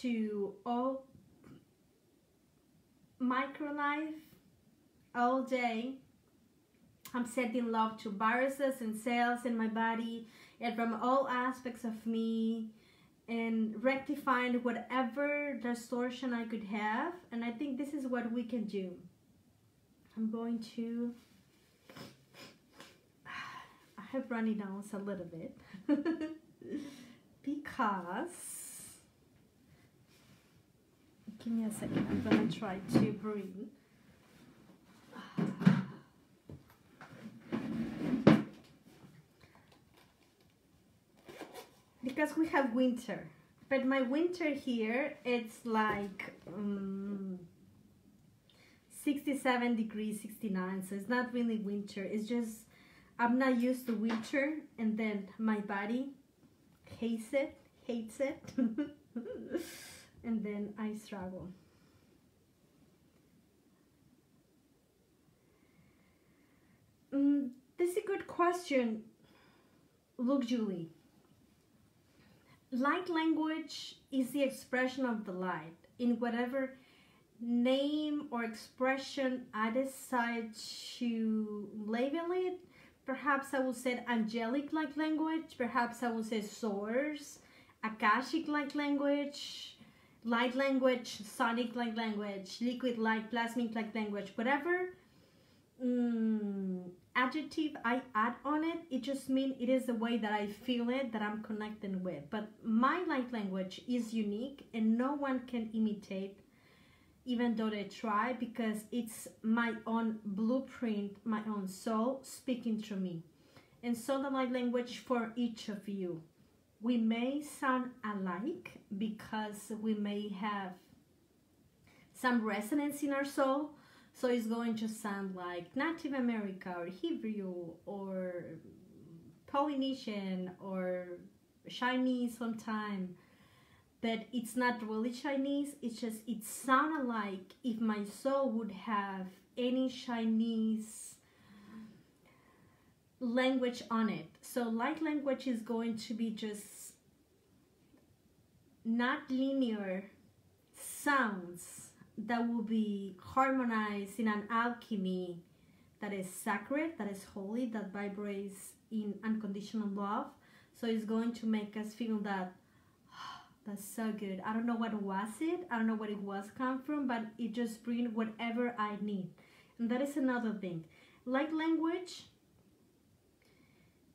to all microlife all day. I'm sending love to viruses and cells in my body and from all aspects of me, and rectifying whatever distortion I could have. And I think this is what we can do. I'm going to, I have runny nose a little bit because, give me a second, I'm gonna try to breathe. Because we have winter, but my winter here, it's like 67 degrees, 69, so it's not really winter. It's just I'm not used to winter, and then my body hates it, and then I struggle. This is a good question. Look, Julie, light language is the expression of the light in whatever name or expression I decide to label it. Perhaps I will say angelic light language, perhaps I will say source, akashic light language, sonic light language, liquid light, plasmic light language, whatever adjective I add on it, it just means it is the way that I feel it, that I'm connecting with. But my light language is unique and no one can imitate, even though they try, because it's my own blueprint, my own soul speaking through me. And so the light language for each of you, we may sound alike because we may have some resonance in our soul. So it's going to sound like Native America or Hebrew or Polynesian or Chinese sometime. But it's not really Chinese, it's just, it sounded like if my soul would have any Chinese language on it. So light language is going to be just not linear sounds that will be harmonized in an alchemy that is sacred, that is holy, that vibrates in unconditional love. So it's going to make us feel that, oh, that's so good. I don't know what was it, I don't know what it was come from, but it just brings whatever I need. And that is another thing. Light language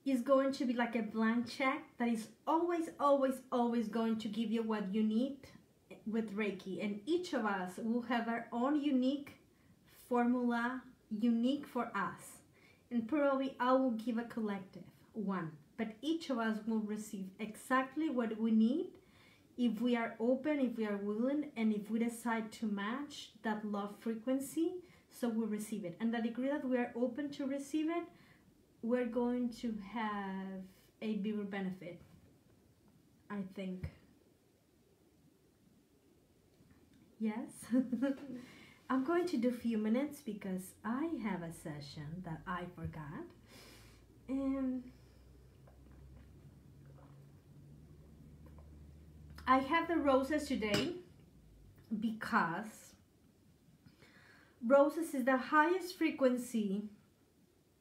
is going to be like a blank check that is always, always, always going to give you what you need with Reiki. And each of us will have our own unique formula, unique for us. And probably I will give a collective one. But each of us will receive exactly what we need if we are open, if we are willing, and if we decide to match that love frequency, so we receive it. And the degree that we are open to receive it, we're going to have a bigger benefit, I think. Yes. I'm going to do a few minutes because I have a session that I forgot. And I have the roses today because roses is the highest frequency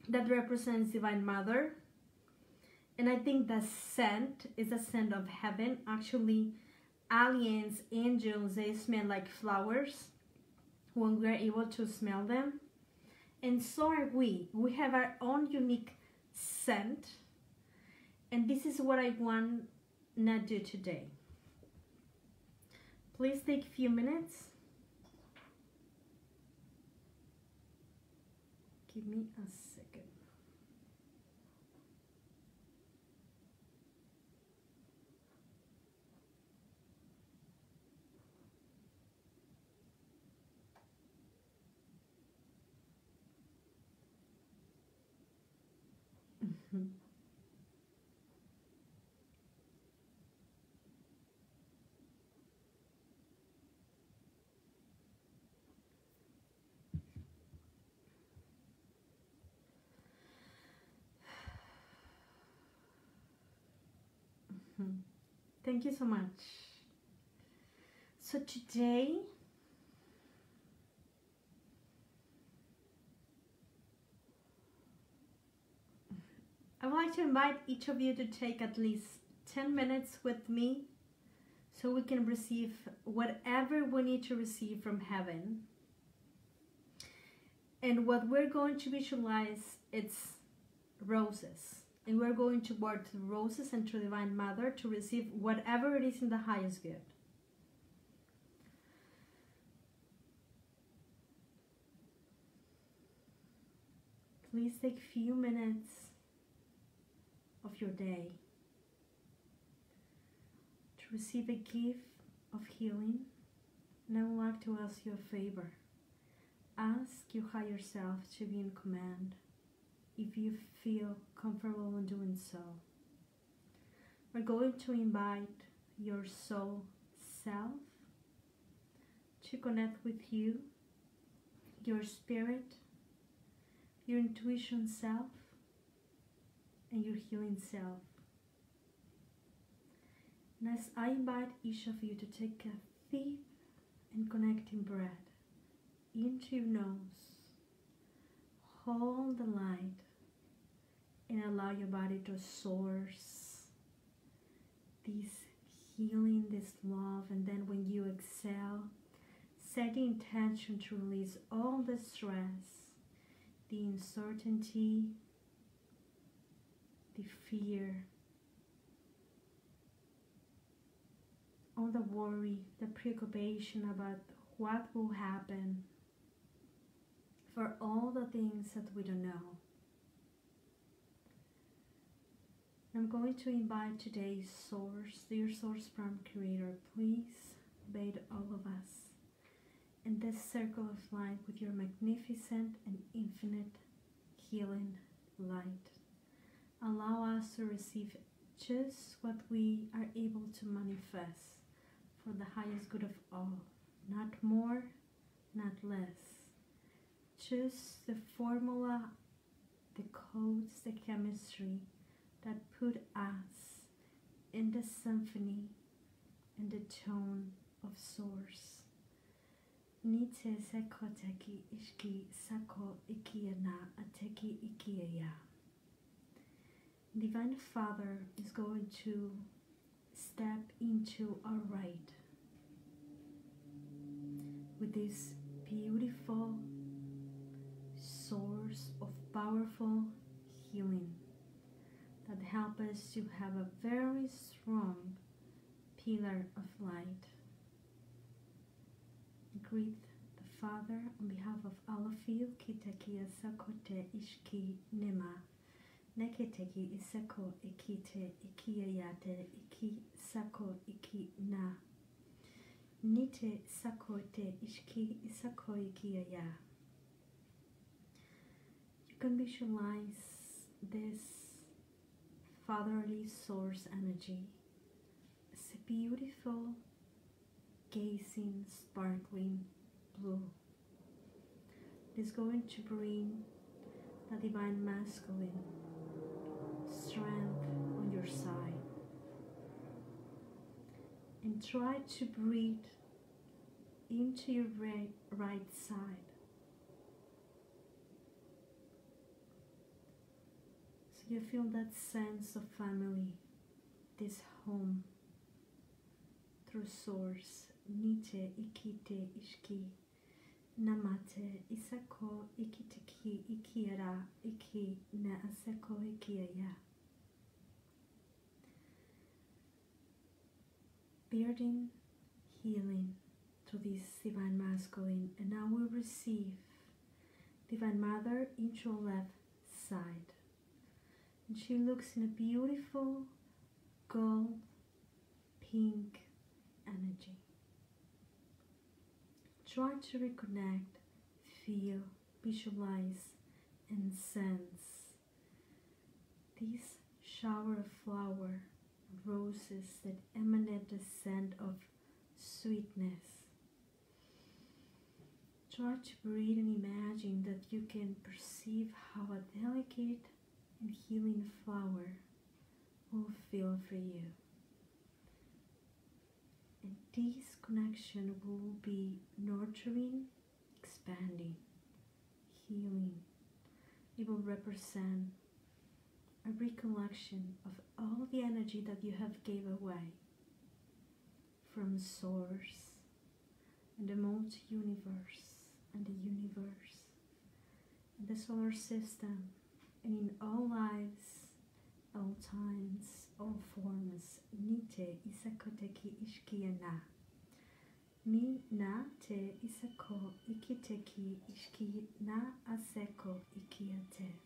that represents Divine Mother. And I think the scent is a scent of heaven. Actually, aliens, angels, they smell like flowers when we're able to smell them. And so are we. We have our own unique scent. And this is what I want to do today. Please take a few minutes. Give me a second. Thank you so much. So today, I would like to invite each of you to take at least 10 minutes with me so we can receive whatever we need to receive from heaven. And what we're going to visualize, it's roses. And we're going to work through roses and through Divine Mother to receive whatever it is in the highest good. Please take a few minutes of your day to receive a gift of healing. And I would like to ask you a favor. Ask your higher self to be in command if you feel comfortable in doing so. We're going to invite your soul self to connect with you, your spirit, your intuition self, and your healing self. And as I invite each of you to take a deep and connecting breath into your nose, hold the light and allow your body to source this healing, this love, and then when you exhale, set the intention to release all the stress, the uncertainty, the fear, all the worry, the preoccupation about what will happen, for all the things that we don't know. I'm going to invite today's source, dear source from Creator, please bathe all of us in this circle of light with your magnificent and infinite healing light. Allow us to receive just what we are able to manifest for the highest good of all, not more, not less. Just the formula, the codes, the chemistry that put us in the symphony and the tone of source. Nite seko teki ishki sako ikiana ateki ikiaya. Divine Father is going to step into our right with this beautiful source of powerful healing that help us to have a very strong pillar of light. Greet the Father on behalf of all of you. Kitekia sakote ishki nema. Neketeki iseko ikite ikiyayate iki sako iki na. Nite sakote ishki isako ikiyaya. You can visualize this fatherly source energy as a beautiful, gazing, sparkling blue. It is going to bring the divine masculine strength on your side. And try to breathe into your right side. So you feel that sense of family, this home, through source. Nite ikite ishki namate isako ikiteki ikiara iki na aseko ikiaya. Bearding healing through this divine masculine, and now we receive Divine Mother into your left side, and she looks in a beautiful gold pink energy. Try to reconnect, feel, visualize, and sense this shower of flower roses that emanate the scent of sweetness. Try to breathe and imagine that you can perceive how a delicate and healing flower will feel for you. And this connection will be nurturing, expanding, healing. It will represent a recollection of all the energy that you have gave away from Source and the multi-universe and the universe and the solar system, and in all lives, all times, all forms. Nite isakoteki ishkiyana. Mi na te isako ikiteki ishki na aseko ikiyate.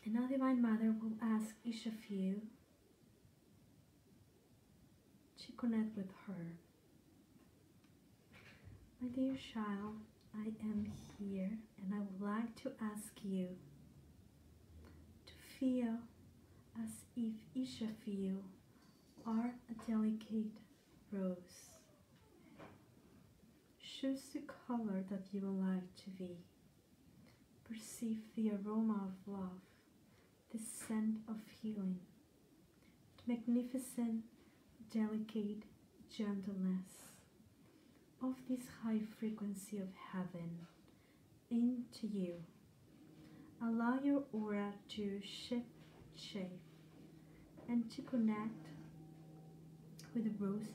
And now Divine Mother will ask each of you to connect with her. My dear child, I am here, and I would like to ask you to feel as if each of you are a delicate rose. Choose the color that you would like to be. perceive the aroma of love, the scent of healing, the magnificent, delicate gentleness of this high frequency of heaven into you. Allow your aura to shift shape and to connect with the roses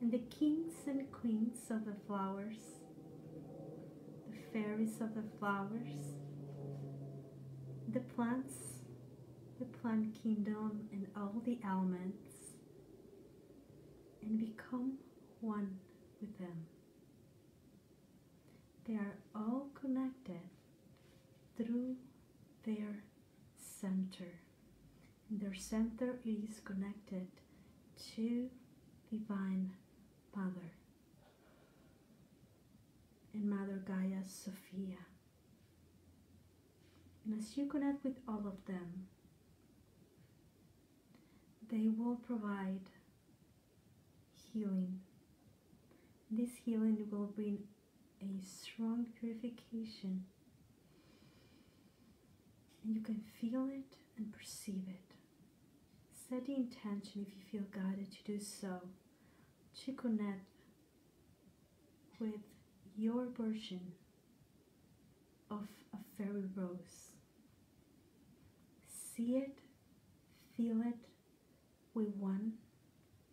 and the kings and queens of the flowers, the fairies of the flowers, the plants, the plant kingdom, and all the elements, and become one with them. They are all connected through their center. And their center is connected to Divine Mother and Mother Gaia Sophia. And as you connect with all of them, they will provide healing. This healing will bring a strong purification, and you can feel it and perceive it. Set the intention, if you feel guided to do so, to connect with your version of a fairy rose. See it, feel it,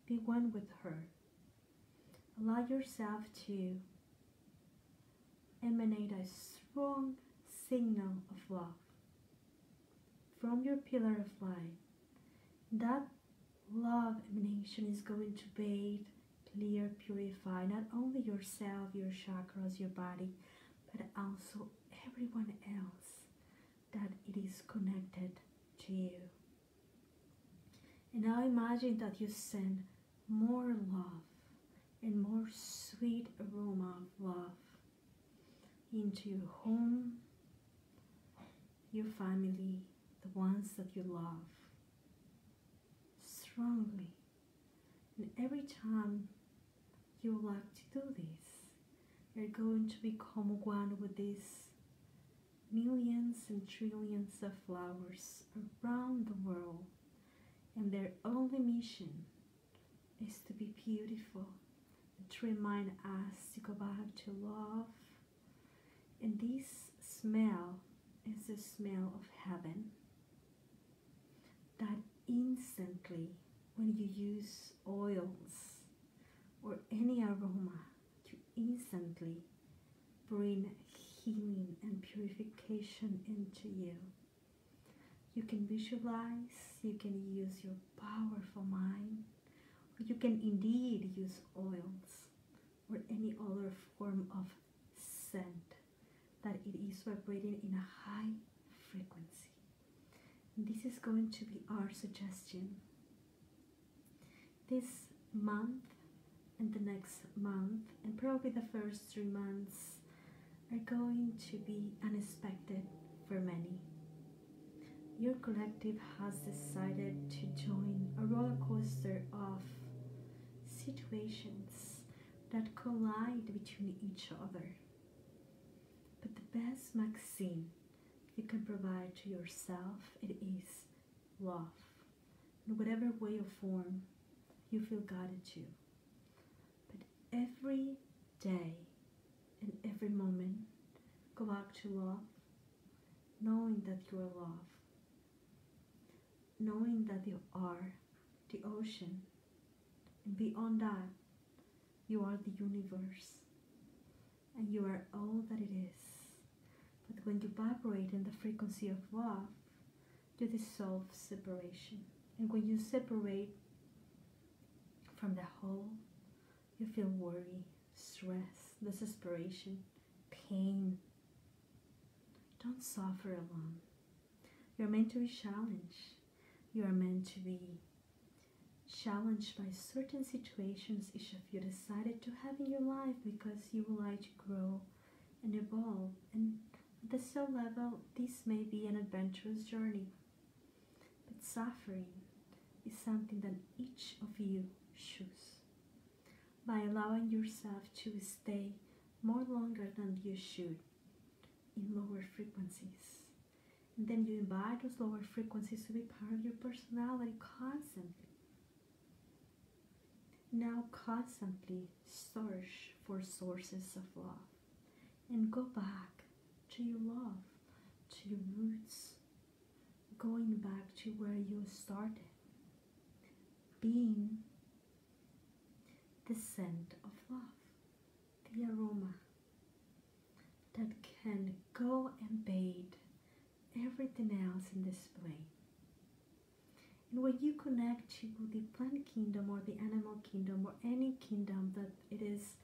be one with her. Allow yourself to emanate a strong signal of love from your pillar of light. That love emanation is going to bathe, clear, purify not only yourself, your chakras, your body, but also everyone else that it is connected to you. And now imagine that you send more love and more sweet aroma of love into your home, your family, the ones that you love strongly. And every time you would like to do this, you're going to become one with these millions and trillions of flowers around the world, and their only mission is to be beautiful and to remind us to go back to love. And this smell is the smell of heaven that instantly, when you use oils or any aroma, you instantly bring healing and purification into you. You can visualize, you can use your powerful mind, or you can indeed use oils or any other form of scent that it is vibrating in a high frequency. And this is going to be our suggestion. This month and the next month, and probably the first 3 months, are going to be unexpected for many. Your collective has decided to join a roller coaster of situations that collide between each other. But the best vaccine you can provide to yourself, it is love, in whatever way or form you feel guided to. But every day and every moment, go back to love, knowing that you are love, knowing that you are the ocean, and beyond that, you are the universe, and you are all that it is. But when you vibrate in the frequency of love, you dissolve separation. And when you separate from the whole, you feel worry, stress, desperation, pain. Don't suffer alone. You're meant to be challenged. You are meant to be challenged by certain situations each of you decided to have in your life because you would like to grow and evolve. And at the soul level, this may be an adventurous journey. But suffering is something that each of you choose. By allowing yourself to stay more longer than you should, in lower frequencies. And then you invite those lower frequencies to be part of your personality constantly. Now constantly search for sources of love and go back to your love, to your roots, going back to where you started, being the scent of love, the aroma that can go and bathe everything else in this plane. And when you connect to the plant kingdom or the animal kingdom or any kingdom that it is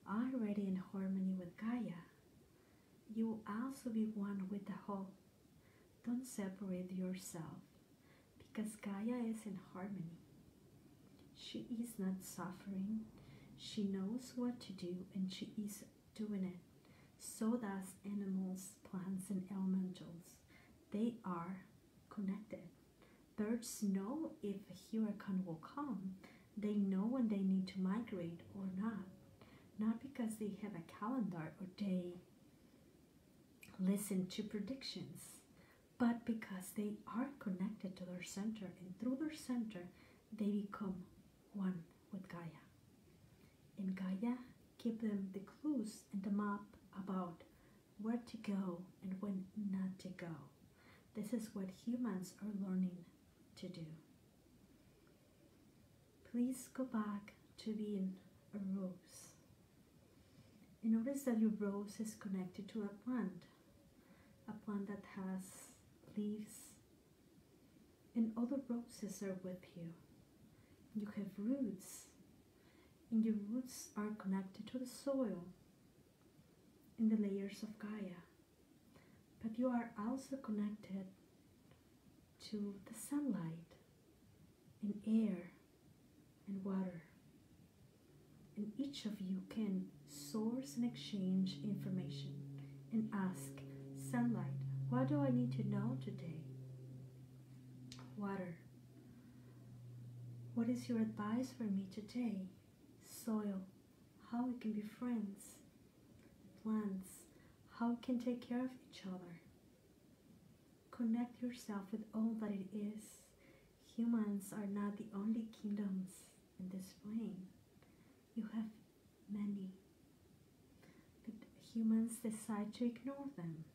already in harmony with Gaia, you will also be one with the whole. Don't separate yourself, because Gaia is in harmony. She is not suffering. She knows what to do, and she is doing it. So does animals, plants, and elementals. They are connected. Birds know if a hurricane will come. They know when they need to migrate or not. Not because they have a calendar or they listen to predictions, but because they are connected to their center, and through their center they become one with Gaia. And Gaia give them the clues and the map about where to go and when not to go. This is what humans are learning to do. Please go back to being a rose. And notice that your rose is connected to a plant that has leaves, and other roses are with you. You have roots, and your roots are connected to the soil in the layers of Gaia. But you are also connected to the sunlight and air and water. And each of you can source and exchange information and ask, sunlight, what do I need to know today? Water, what is your advice for me today? Soil, how we can be friends. Plants, how we can take care of each other. Connect yourself with all that it is. Humans are not the only kingdoms in this plane. You have many, but humans decide to ignore them.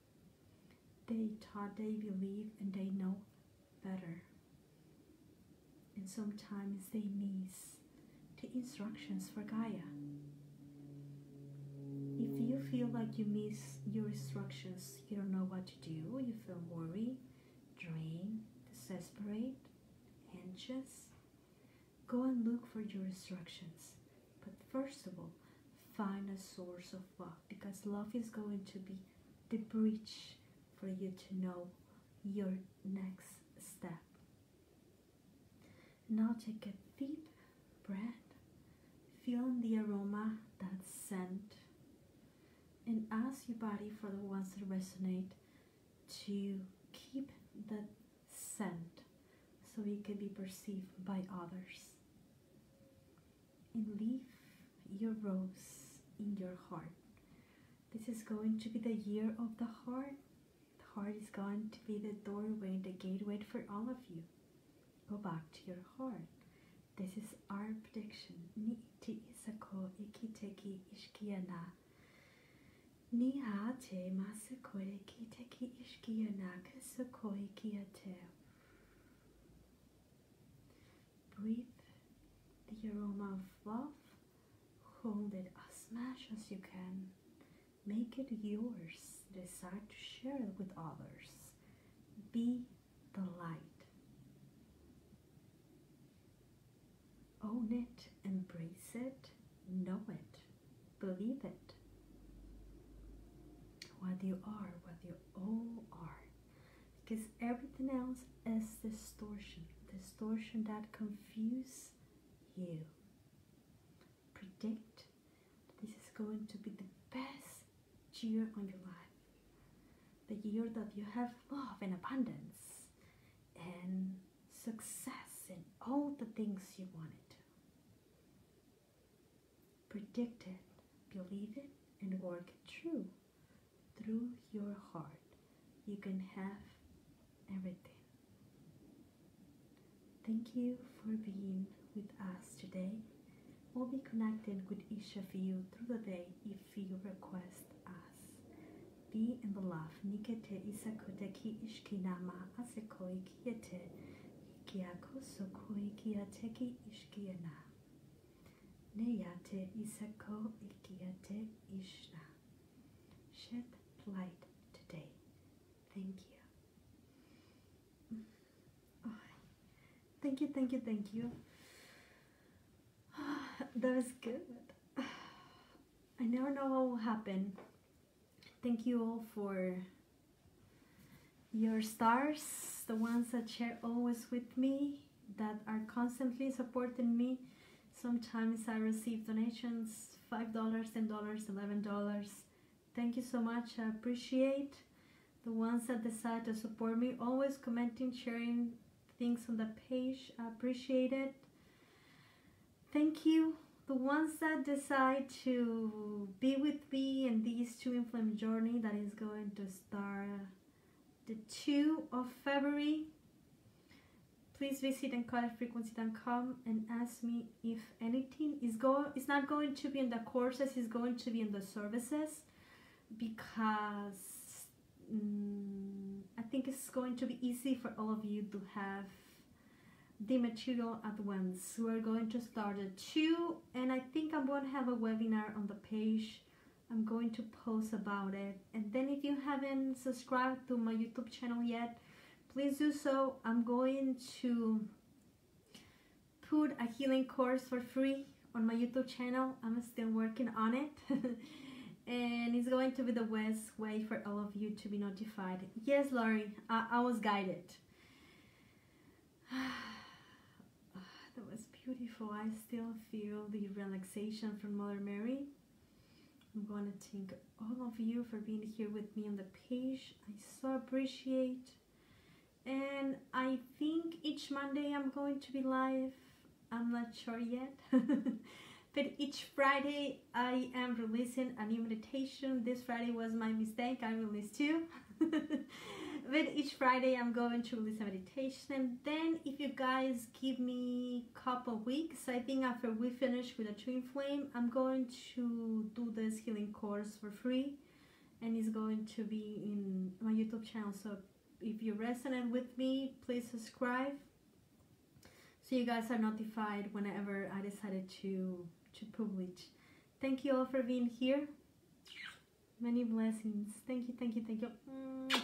They thought they believe and they know better. And sometimes they miss the instructions for Gaia. If you feel like you miss your instructions, you don't know what to do, you feel worried, drained, desperate, anxious, go and look for your instructions. But first of all, find a source of love, because love is going to be the bridge for you to know your next step. Now take a deep breath, feel the aroma, that scent, and ask your body, for the ones that resonate, to keep that scent so it can be perceived by others. And leave your rose in your heart. This is going to be the year of the heart. The heart is going to be the doorway, the gateway for all of you. Go back to your heart. This is our prediction. Ni iti isako ikiteki ishkiana. Ni ate masakore kiteki ishkiana kasako ikiate. Breathe the aroma of love. Hold it as much as you can. Make it yours. Decide to share it with others. Be the light. Own it, embrace it, know it, believe it. What you are, what you all are. Because everything else is distortion that confuse you. Predict that this is going to be the best year on your life. The year that you have love and abundance and success and all the things you wanted. Predict it, believe it, and work it through through your heart, you can have everything. Thank you for being with us today. We'll be connecting with each of you through the day if you request us. Be in the love. Nikete isakote ki ishkinama asekoi kiete kiako sokoi kiate ki ishkiana. Neyate isako ikiate ishna. Shed light today. Thank you. Oh, thank you, thank you, thank you. That was good. I never know what will happen. Thank you all for your stars, the ones that share always with me, that are constantly supporting me. Sometimes I receive donations, $5, $10, $11. Thank you so much. I appreciate the ones that decide to support me, always commenting, sharing things on the page. I appreciate it. Thank you. The ones that decide to be with me in this twin flame journey that is going to start the 2 of February. Please visit encodedfrequency.com and ask me if anything is it's not going to be in the courses, it's going to be in the services, because I think it's going to be easy for all of you to have the material at once. We're going to start at 2, and I think I'm going to have a webinar on the page. I'm going to post about it. And then if you haven't subscribed to my YouTube channel yet, please do so. I'm going to put a healing course for free on my YouTube channel. I'm still working on it. And it's going to be the best way for all of you to be notified. Yes, Laurie, I was guided. That was beautiful. I still feel the relaxation from Mother Mary. I'm going to thank all of you for being here with me on the page. I so appreciate. And I think each Monday I'm going to be live. I'm not sure yet. But each Friday I am releasing a new meditation. This Friday was my mistake. I released 2. But each Friday I'm going to release a meditation. And then if you guys give me a couple weeks, I think after we finish with a twin flame, I'm going to do this healing course for free. And it's going to be in my YouTube channel. So if you resonate with me, please subscribe, so you guys are notified whenever I decided to publish. Thank you all for being here. Many blessings. Thank you, thank you, thank you.